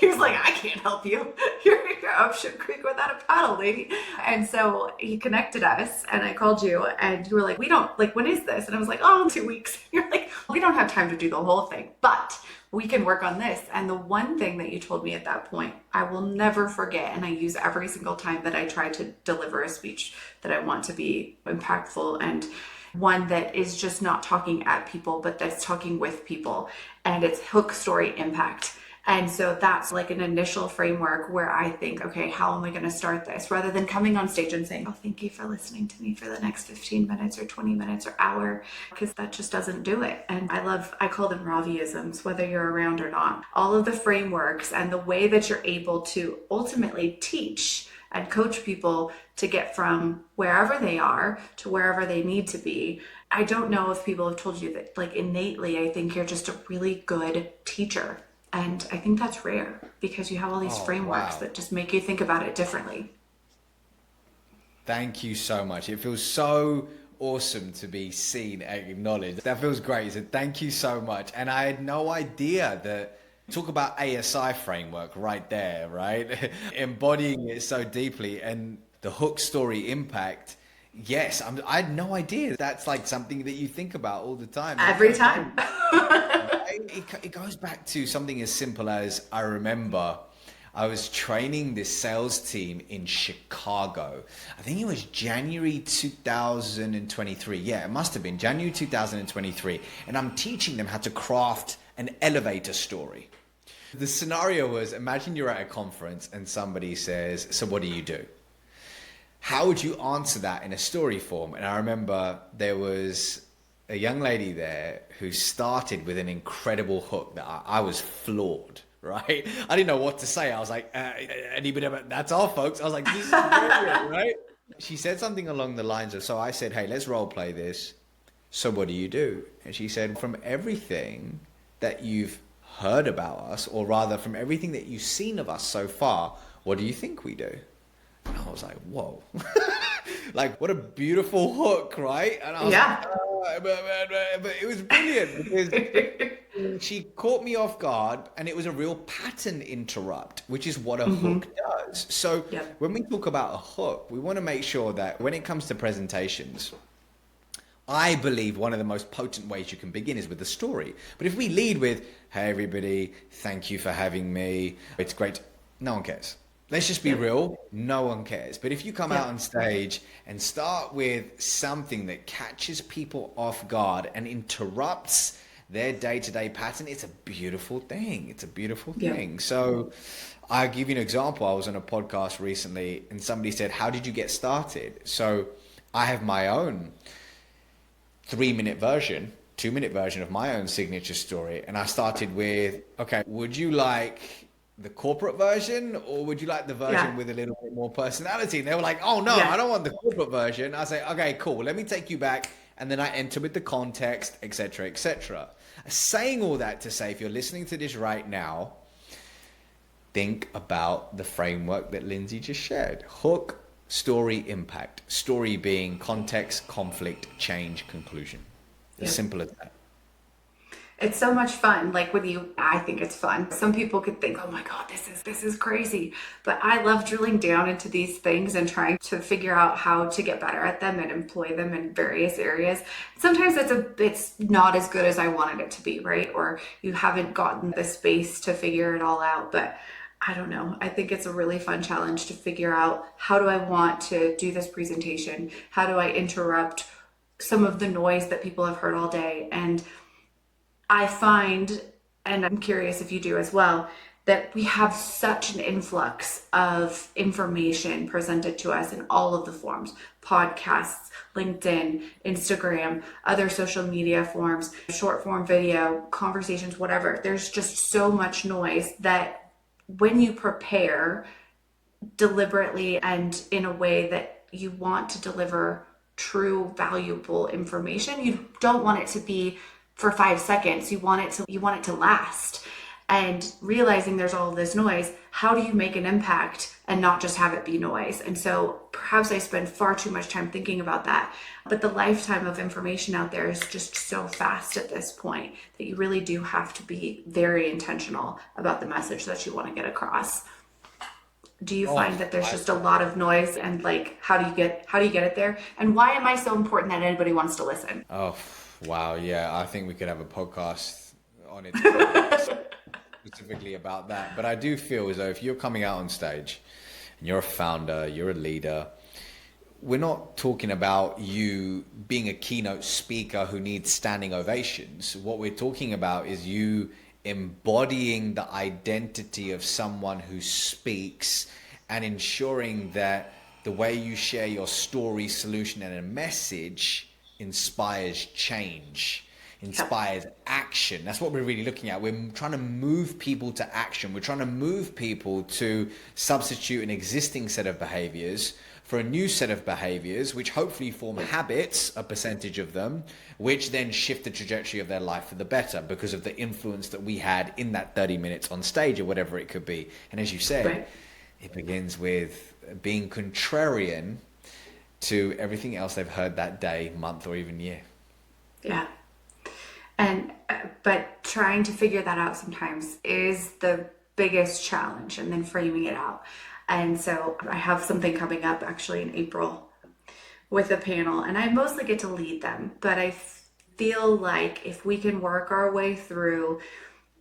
he was like, I can't help you. You're up Ship Creek without a paddle, lady. And so he connected us, and I called you, and you were like, we don't, like, when is this? And I was like, oh, in 2 weeks. You're like, we don't have time to do the whole thing, but we can work on this. And the one thing that you told me at that point, I will never forget, and I use every single time that I try to deliver a speech that I want to be impactful and one that is just not talking at people, but that's talking with people. And it's hook, story, impact. And so that's like an initial framework where I think, okay, how am I going to start this? Rather than coming on stage and saying, oh, thank you for listening to me for the next 15 minutes or 20 minutes or hour, because that just doesn't do it. And I call them Raviisms, whether you're around or not. All of the frameworks and the way that you're able to ultimately teach and coach people to get from wherever they are to wherever they need to be. I don't know if people have told you that, like, innately, I think you're just a really good teacher. And I think that's rare because you have all these frameworks that just make you think about it differently. Thank you so much. It feels so awesome to be seen and acknowledged. That feels great. So thank you so much. And I had no idea that, talk about ASI framework right there, right? Embodying it so deeply, and the hook, story, impact. Yes, I had no idea that's like something that you think about all the time. Every time. It goes back to something as simple as, I remember I was training this sales team in Chicago. I think it was January 2023. Yeah, it must have been January 2023. And I'm teaching them how to craft an elevator story. The scenario was, imagine you're at a conference and somebody says, so what do you do? How would you answer that in a story form? And I remember there was a young lady there who started with an incredible hook that I was floored, right? I didn't know what to say. I was like, that's all, folks. I was like, this is brilliant, right? She said something along the lines of, so I said, hey, let's role play this. So what do you do? And she said, from everything that you've heard about us, or rather from everything that you've seen of us so far, what do you think we do? And I was like, whoa. Like, what a beautiful hook, right? And I was like, oh, but it was brilliant because she caught me off guard, and it was a real pattern interrupt, which is what a hook does. So when we talk about a hook, we want to make sure that when it comes to presentations, I believe one of the most potent ways you can begin is with a story. But if we lead with, hey, everybody, thank you for having me, it's great, no one cares. Let's just be real, no one cares. But if you come out on stage and start with something that catches people off guard and interrupts their day-to-day pattern, it's a beautiful thing. It's a beautiful thing. So I'll give you an example. I was on a podcast recently and somebody said, how did you get started? So I have my own 3-minute version, 2-minute version of my own signature story. And I started with, okay, would you like the corporate version, or would you like the version with a little bit more personality? And they were like, oh no, I don't want the corporate version. I say, okay, cool. Let me take you back. And then I enter with the context, etc., etc. Saying all that to say, if you're listening to this right now, think about the framework that Lindsey just shared. Hook, story, impact. Story being context, conflict, change, conclusion. As simple as that. It's so much fun. Like with you, I think it's fun. Some people could think, oh my God, this is crazy. But I love drilling down into these things and trying to figure out how to get better at them and employ them in various areas. Sometimes it's not as good as I wanted it to be, right? Or you haven't gotten the space to figure it all out. But I don't know. I think it's a really fun challenge to figure out, how do I want to do this presentation? How do I interrupt some of the noise that people have heard all day? And I find, and I'm curious if you do as well, that we have such an influx of information presented to us in all of the forms: podcasts, LinkedIn, Instagram, other social media forms, short form video, conversations, whatever. There's just so much noise that when you prepare deliberately and in a way that you want to deliver true, valuable information, you don't want it to be for 5 seconds. You want it to last. And realizing there's all of this noise, how do you make an impact and not just have it be noise? And so perhaps I spend far too much time thinking about that. But the lifetime of information out there is just so fast at this point that you really do have to be very intentional about the message that you want to get across. Do you find that there's just a lot of noise, and like, how do you get it there? And why am I so important that anybody wants to listen? Oh, wow. Yeah. I think we could have a podcast on it specifically about that. But I do feel as though if you're coming out on stage and you're a founder, you're a leader, we're not talking about you being a keynote speaker who needs standing ovations. What we're talking about is you embodying the identity of someone who speaks and ensuring that the way you share your story, solution, and a message inspires change, inspires action. That's what we're really looking at. We're trying to move people to action. We're trying to move people to substitute an existing set of behaviors for a new set of behaviors, which hopefully form habits, a percentage of them, which then shift the trajectory of their life for the better because of the influence that we had in that 30 minutes on stage or whatever it could be. And as you said, it begins with being contrarian to everything else they've heard that day, month, or even year. Yeah. And, but trying to figure that out sometimes is the biggest challenge, and then framing it out. And so I have something coming up actually in April with a panel, and I mostly get to lead them, but I feel like if we can work our way through,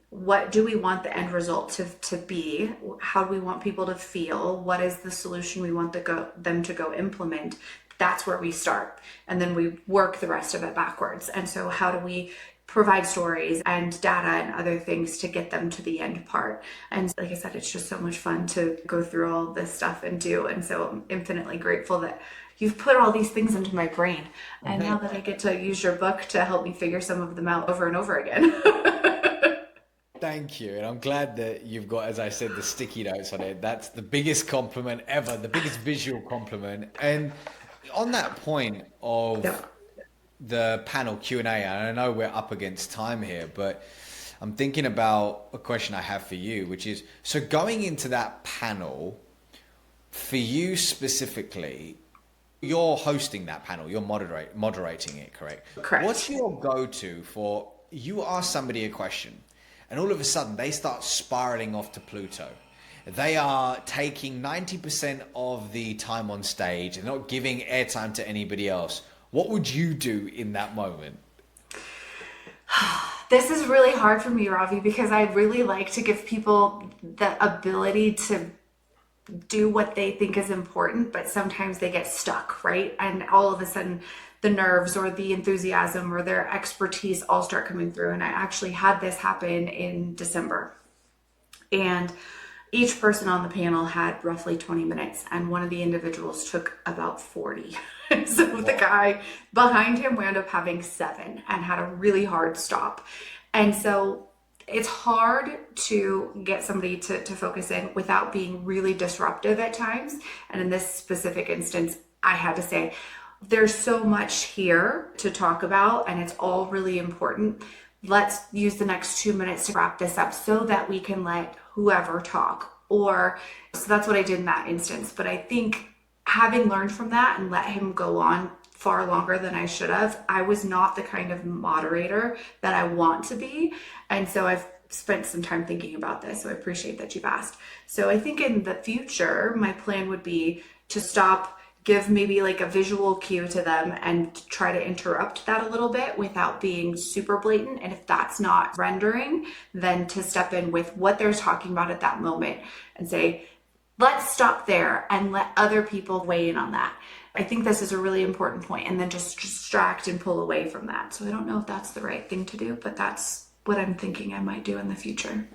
what do we want the end result to be? How do we want people to feel? What is the solution we want them to go implement? That's where we start. And then we work the rest of it backwards. And so how do we provide stories and data and other things to get them to the end part? And like I said, it's just so much fun to go through all this stuff and do. And so I'm infinitely grateful that you've put all these things into my brain. And now that I get to use your book to help me figure some of them out over and over again. Thank you. And I'm glad that you've got, as I said, the sticky notes on it. That's the biggest compliment ever, the biggest visual compliment. And on that point of the panel Q&A, and I know we're up against time here, but I'm thinking about a question I have for you, which is, so going into that panel, for you specifically, you're hosting that panel, you're moderating it, correct? Correct. What's your go-to for, you ask somebody a question, and all of a sudden they start spiraling off to Pluto. They are taking 90% of the time on stage and not giving airtime to anybody else. What would you do in that moment? This is really hard for me, Ravi, because I really like to give people the ability to do what they think is important, but sometimes they get stuck, right? And all of a sudden the nerves or the enthusiasm or their expertise all start coming through. And I actually had this happen in December. And each person on the panel had roughly 20 minutes, and one of the individuals took about 40. So the guy behind him wound up having 7 and had a really hard stop. And so it's hard to get somebody to focus in without being really disruptive at times. And in this specific instance, I had to say, there's so much here to talk about, and it's all really important. Let's use the next 2 minutes to wrap this up so that we can let whoever talk. So that's what I did in that instance. But I think having learned from that and let him go on far longer than I should have, I was not the kind of moderator that I want to be. And so I've spent some time thinking about this. So I appreciate that you've asked. So I think in the future, my plan would be to stop, give maybe like a visual cue to them and try to interrupt that a little bit without being super blatant. And if that's not rendering, then to step in with what they're talking about at that moment and say, let's stop there and let other people weigh in on that. I think this is a really important point, and then just distract and pull away from that. So I don't know if that's the right thing to do, but that's what I'm thinking I might do in the future.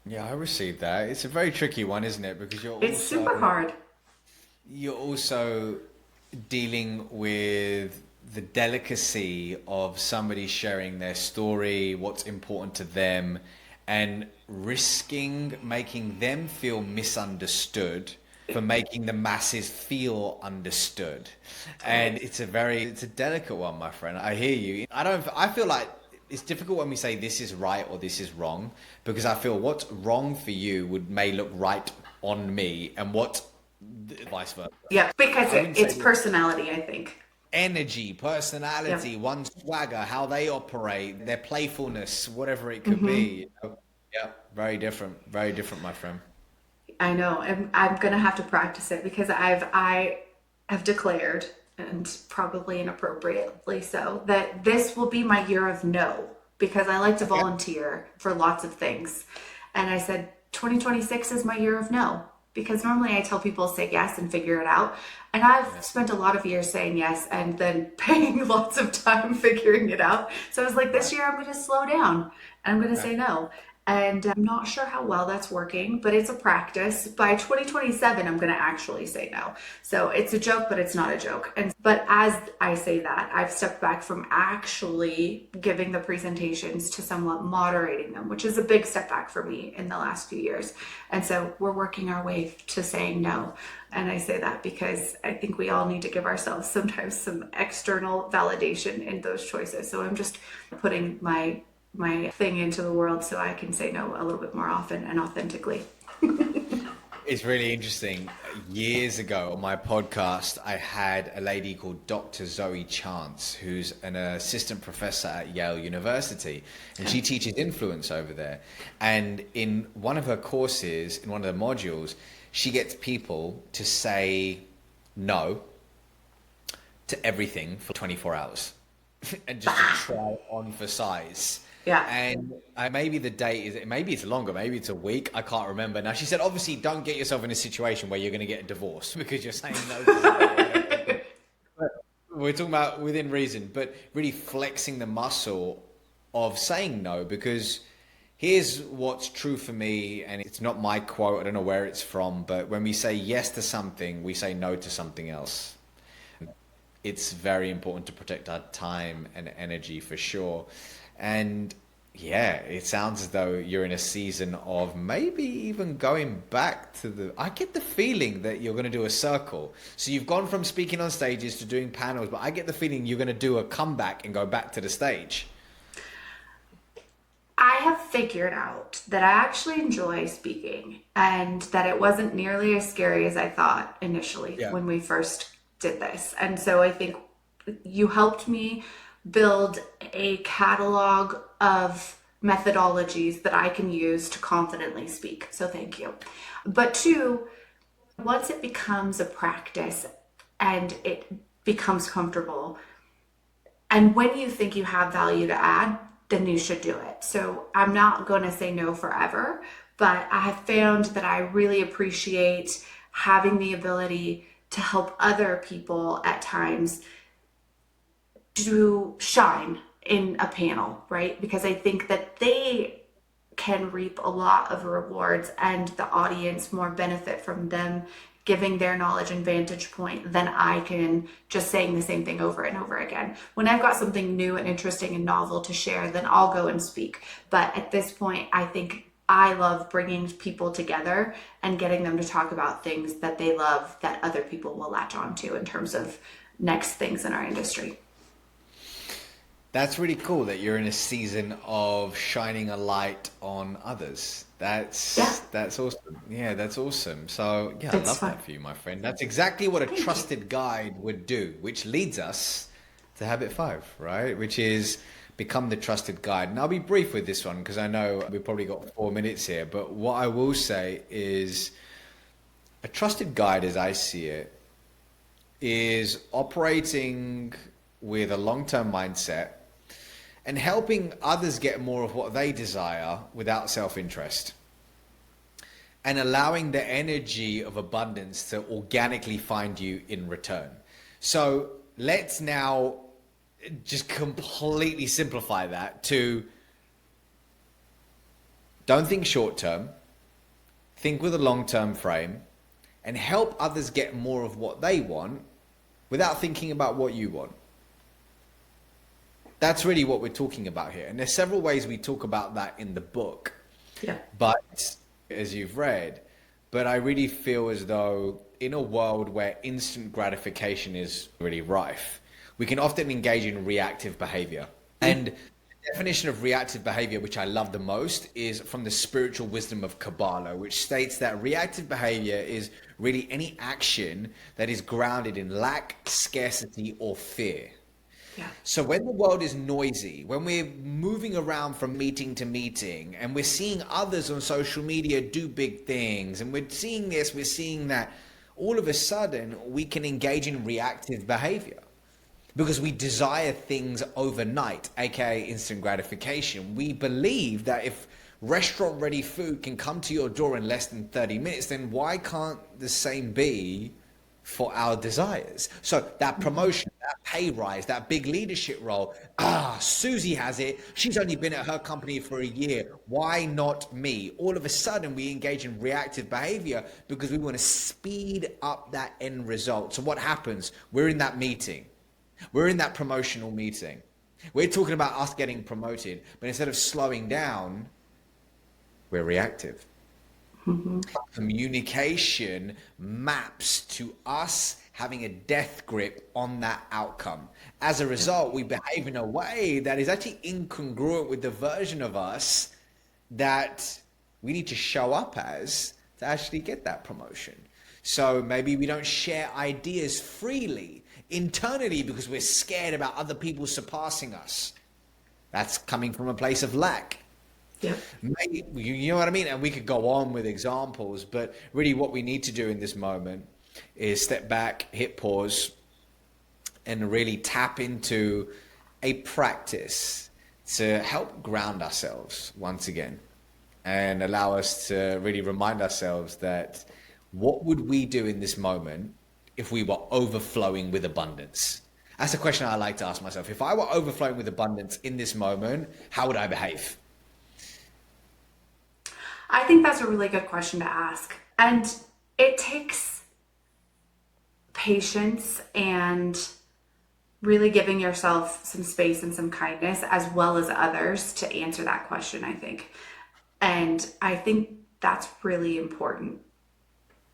Yeah, I received that. It's a very tricky one, isn't it? Because It's super hard. you're also dealing with the delicacy of somebody sharing their story, what's important to them, and risking making them feel misunderstood for making the masses feel understood. And it's a delicate one, my friend. I hear you. I feel like it's difficult when we say this is right or this is wrong, because I feel what's wrong for you may look right on me, and what vice versa. Yeah, because it's personality, I think. Energy, personality, Yeah. one's swagger, how they operate, their playfulness, whatever it could be. Yeah, very different, my friend. I know. I'm gonna have to practice it because I have declared, and probably inappropriately so, that this will be my year of no, because I like to Okay. volunteer for lots of things. And I said 2026 is my year of no, because normally I tell people say yes and figure it out. And I've spent a lot of years saying yes and then paying lots of time figuring it out. So I was like, this Right. year I'm going to slow down and I'm going to Okay. say no. And I'm not sure how well that's working, but it's a practice. By 2027, I'm going to actually say no. So it's a joke, but it's not a joke. But as I say that, I've stepped back from actually giving the presentations to somewhat moderating them, which is a big step back for me in the last few years. And so we're working our way to saying no. And I say that because I think we all need to give ourselves sometimes some external validation in those choices. So I'm just putting my thing into the world so I can say no a little bit more often and authentically. It's really interesting. Years ago on my podcast, I had a lady called Dr. Zoe Chance, who's an assistant professor at Yale University, and she teaches influence over there. And in one of her courses, in one of the modules, she gets people to say no to everything for 24 hours and just to try on for size. Yeah. And maybe the date is, maybe it's longer, maybe it's a week. I can't remember. Now, she said, obviously, don't get yourself in a situation where you're going to get a divorce because you're saying no to something. But we're talking about within reason, but really flexing the muscle of saying no, because here's what's true for me. And it's not my quote. I don't know where it's from, but when we say yes to something, we say no to something else. It's very important to protect our time and energy for sure. And yeah, it sounds as though you're in a season of maybe even going back to I get the feeling that you're going to do a circle. So you've gone from speaking on stages to doing panels, but I get the feeling you're going to do a comeback and go back to the stage. I have figured out that I actually enjoy speaking and that it wasn't nearly as scary as I thought initially Yeah. when we first did this. And so I think you helped me build a catalog of methodologies that I can use to confidently speak. So thank you. But two, once it becomes a practice and it becomes comfortable, and when you think you have value to add, then you should do it. So I'm not going to say no forever, but I have found that I really appreciate having the ability to help other people at times to shine in a panel, right? Because I think that they can reap a lot of rewards and the audience more benefit from them giving their knowledge and vantage point than I can just saying the same thing over and over again. When I've got something new and interesting and novel to share, then I'll go and speak. But at this point, I think I love bringing people together and getting them to talk about things that they love that other people will latch on to in terms of next things in our industry. That's really cool that you're in a season of shining a light on others. Yeah, That's awesome. Yeah, that's awesome. So yeah, I it's love fun. that for you, my friend. That's exactly what a Thank you. trusted guide would do, which leads us to habit 5, right? Which is become the trusted guide. And I'll be brief with this one because I know we've probably got 4 minutes here. But what I will say is a trusted guide, as I see it, is operating with a long-term mindset and helping others get more of what they desire without self-interest, and allowing the energy of abundance to organically find you in return. So let's now just completely simplify that to don't think short-term, think with a long-term frame, and help others get more of what they want without thinking about what you want. That's really what we're talking about here. And there's several ways we talk about that in the book. Yeah. But as you've read, but I really feel as though in a world where instant gratification is really rife, we can often engage in reactive behavior. And the definition of reactive behavior, which I love the most, is from the spiritual wisdom of Kabbalah, which states that reactive behavior is really any action that is grounded in lack, scarcity, or fear. Yeah. So when the world is noisy, when we're moving around from meeting to meeting, and we're seeing others on social media do big things, and we're seeing this, we're seeing that, all of a sudden we can engage in reactive behavior because we desire things overnight, aka instant gratification. We believe that if restaurant ready food can come to your door in less than 30 minutes, then why can't the same be for our desires? So that promotion, that pay rise, that big leadership role, Susie has it. She's only been at her company for a year. Why not me? All of a sudden we engage in reactive behavior because we want to speed up that end result. So what happens? We're in that meeting. We're in that promotional meeting. We're talking about us getting promoted, but instead of slowing down, we're reactive. Mm-hmm. Communication maps to us having a death grip on that outcome. As a result, we behave in a way that is actually incongruent with the version of us that we need to show up as to actually get that promotion. So maybe we don't share ideas freely internally because we're scared about other people surpassing us. That's coming from a place of lack. Yeah. Maybe, you know what I mean? And we could go on with examples, but really what we need to do in this moment is step back, hit pause, and really tap into a practice to help ground ourselves once again and allow us to really remind ourselves that what would we do in this moment if we were overflowing with abundance? That's a question I like to ask myself. If I were overflowing with abundance in this moment, how would I behave? I think that's a really good question to ask. And it takes patience and really giving yourself some space and some kindness as well as others to answer that question, I think. And I think that's really important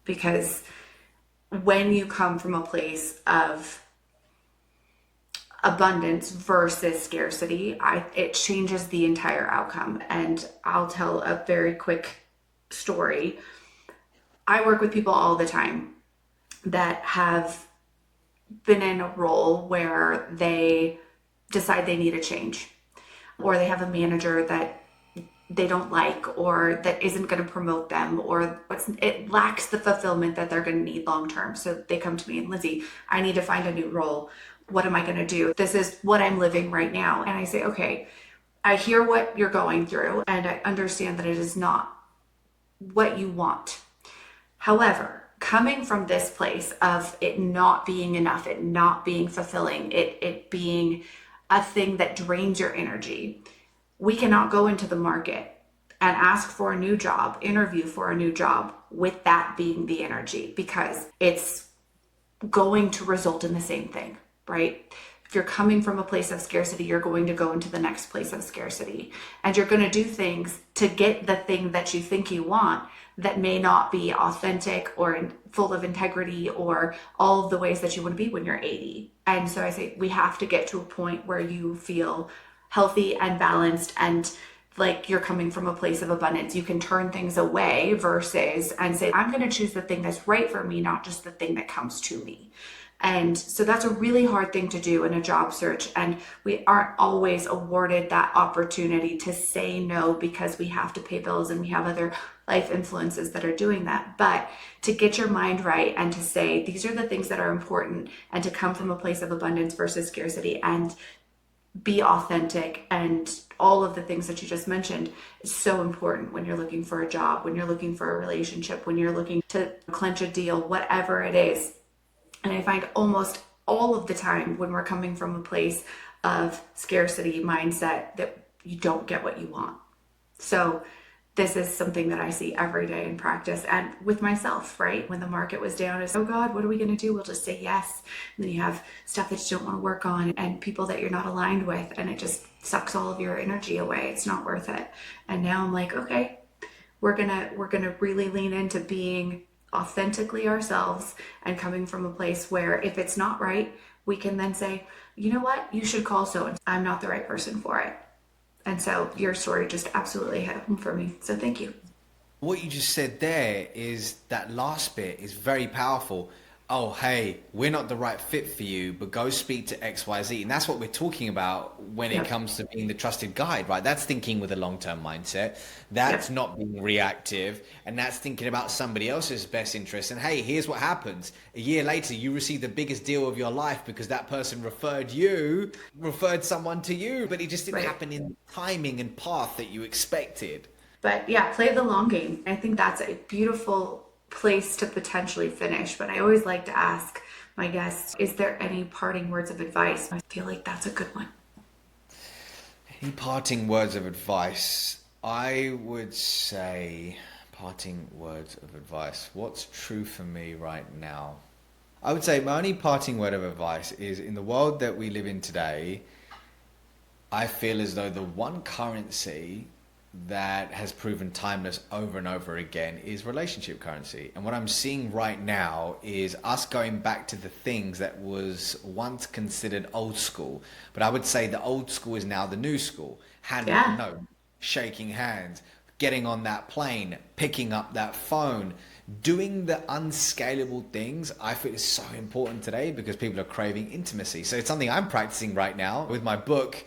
because when you come from a place of abundance versus scarcity, it changes the entire outcome. And I'll tell a very quick story. I work with people all the time that have been in a role where they decide they need a change, or they have a manager that they don't like, or that isn't going to promote them, or it lacks the fulfillment that they're going to need long term. So they come to me and, Lindsey, I need to find a new role. What am I going to do? This is what I'm living right now. And I say, okay, I hear what you're going through and I understand that it is not what you want. However, coming from this place of it not being enough, it not being fulfilling, it being a thing that drains your energy, we cannot go into the market and ask for a new job, interview for a new job with that being the energy, because it's going to result in the same thing. Right? If you're coming from a place of scarcity, you're going to go into the next place of scarcity, and you're going to do things to get the thing that you think you want that may not be authentic or full of integrity or all of the ways that you want to be when you're 80. And so I say we have to get to a point where you feel healthy and balanced and like you're coming from a place of abundance. You can turn things away versus and say, I'm going to choose the thing that's right for me, not just the thing that comes to me. And so that's a really hard thing to do in a job search. And we aren't always awarded that opportunity to say no because we have to pay bills and we have other life influences that are doing that. But to get your mind right and to say, these are the things that are important, and to come from a place of abundance versus scarcity, and be authentic, and all of the things that you just mentioned is so important when you're looking for a job, when you're looking for a relationship, when you're looking to clinch a deal, whatever it is. And I find almost all of the time when we're coming from a place of scarcity mindset that you don't get what you want. So this is something that I see every day in practice and with myself, right? When the market was down, it's, oh God, what are we going to do? We'll just say yes. And then you have stuff that you don't want to work on and people that you're not aligned with, and it just sucks all of your energy away. It's not worth it. And now I'm like, okay, we're gonna really lean into being authentically ourselves and coming from a place where if it's not right, we can then say, you know what, you should call so and so. I'm not the right person for it. And so your story just absolutely hit home for me. So thank you. What you just said there is that last bit is very powerful. Oh, hey, we're not the right fit for you, but go speak to XYZ. And that's what we're talking about when it comes to being the trusted guide, right? That's thinking with a long-term mindset. That's not being reactive. And that's thinking about somebody else's best interest. And hey, here's what happens. A year later, you receive the biggest deal of your life because that person referred someone to you, but it just didn't happen in the timing and path that you expected. But yeah, play the long game. I think that's a beautiful place to potentially finish. But I always like to ask my guests, is there any parting words of advice? I feel like that's a good one. Any parting words of advice? I would say parting words of advice. What's true for me right now? I would say my only parting word of advice is, in the world that we live in today, I feel as though the one currency that has proven timeless over and over again is relationship currency. And what I'm seeing right now is us going back to the things that was once considered old school. But I would say the old school is now the new school. Handwritten note, shaking hands, getting on that plane, picking up that phone, doing the unscalable things. I feel is so important today because people are craving intimacy. So it's something I'm practicing right now with my book.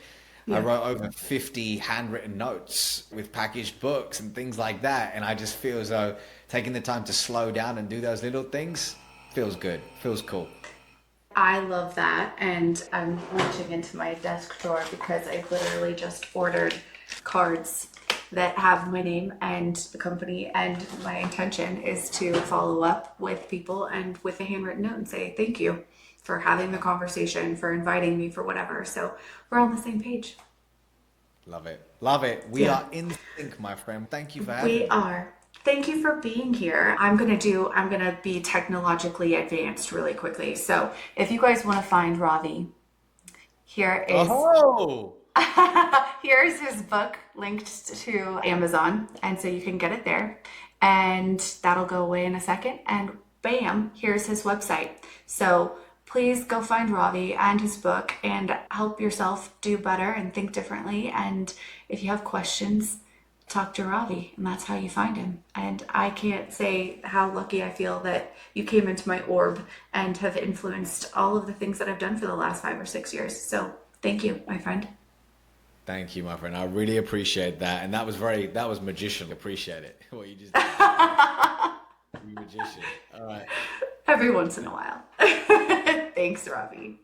I wrote over 50 handwritten notes with packaged books and things like that. And I just feel as though taking the time to slow down and do those little things feels good, feels cool. I love that. And I'm reaching into my desk drawer because I literally just ordered cards that have my name and the company. And my intention is to follow up with people and with a handwritten note and say, thank you for having the conversation, for inviting me, for whatever. So we're on the same page. Love it. Love it. We are in sync, my friend. Thank you for having me. We are. Thank you for being here. I'm going to be technologically advanced really quickly. So if you guys want to find Ravi, here is, here's his book linked to Amazon. And so you can get it there, and that'll go away in a second. And bam, here's his website. So please go find Ravi and his book and help yourself do better and think differently. And if you have questions, talk to Ravi, and that's how you find him. And I can't say how lucky I feel that you came into my orb and have influenced all of the things that I've done for the last 5 or 6 years. So thank you, my friend. Thank you, my friend. I really appreciate that. And that was magician. Appreciate it. What you just did. You magician. All right. Every once in a while. Thanks, Ravi.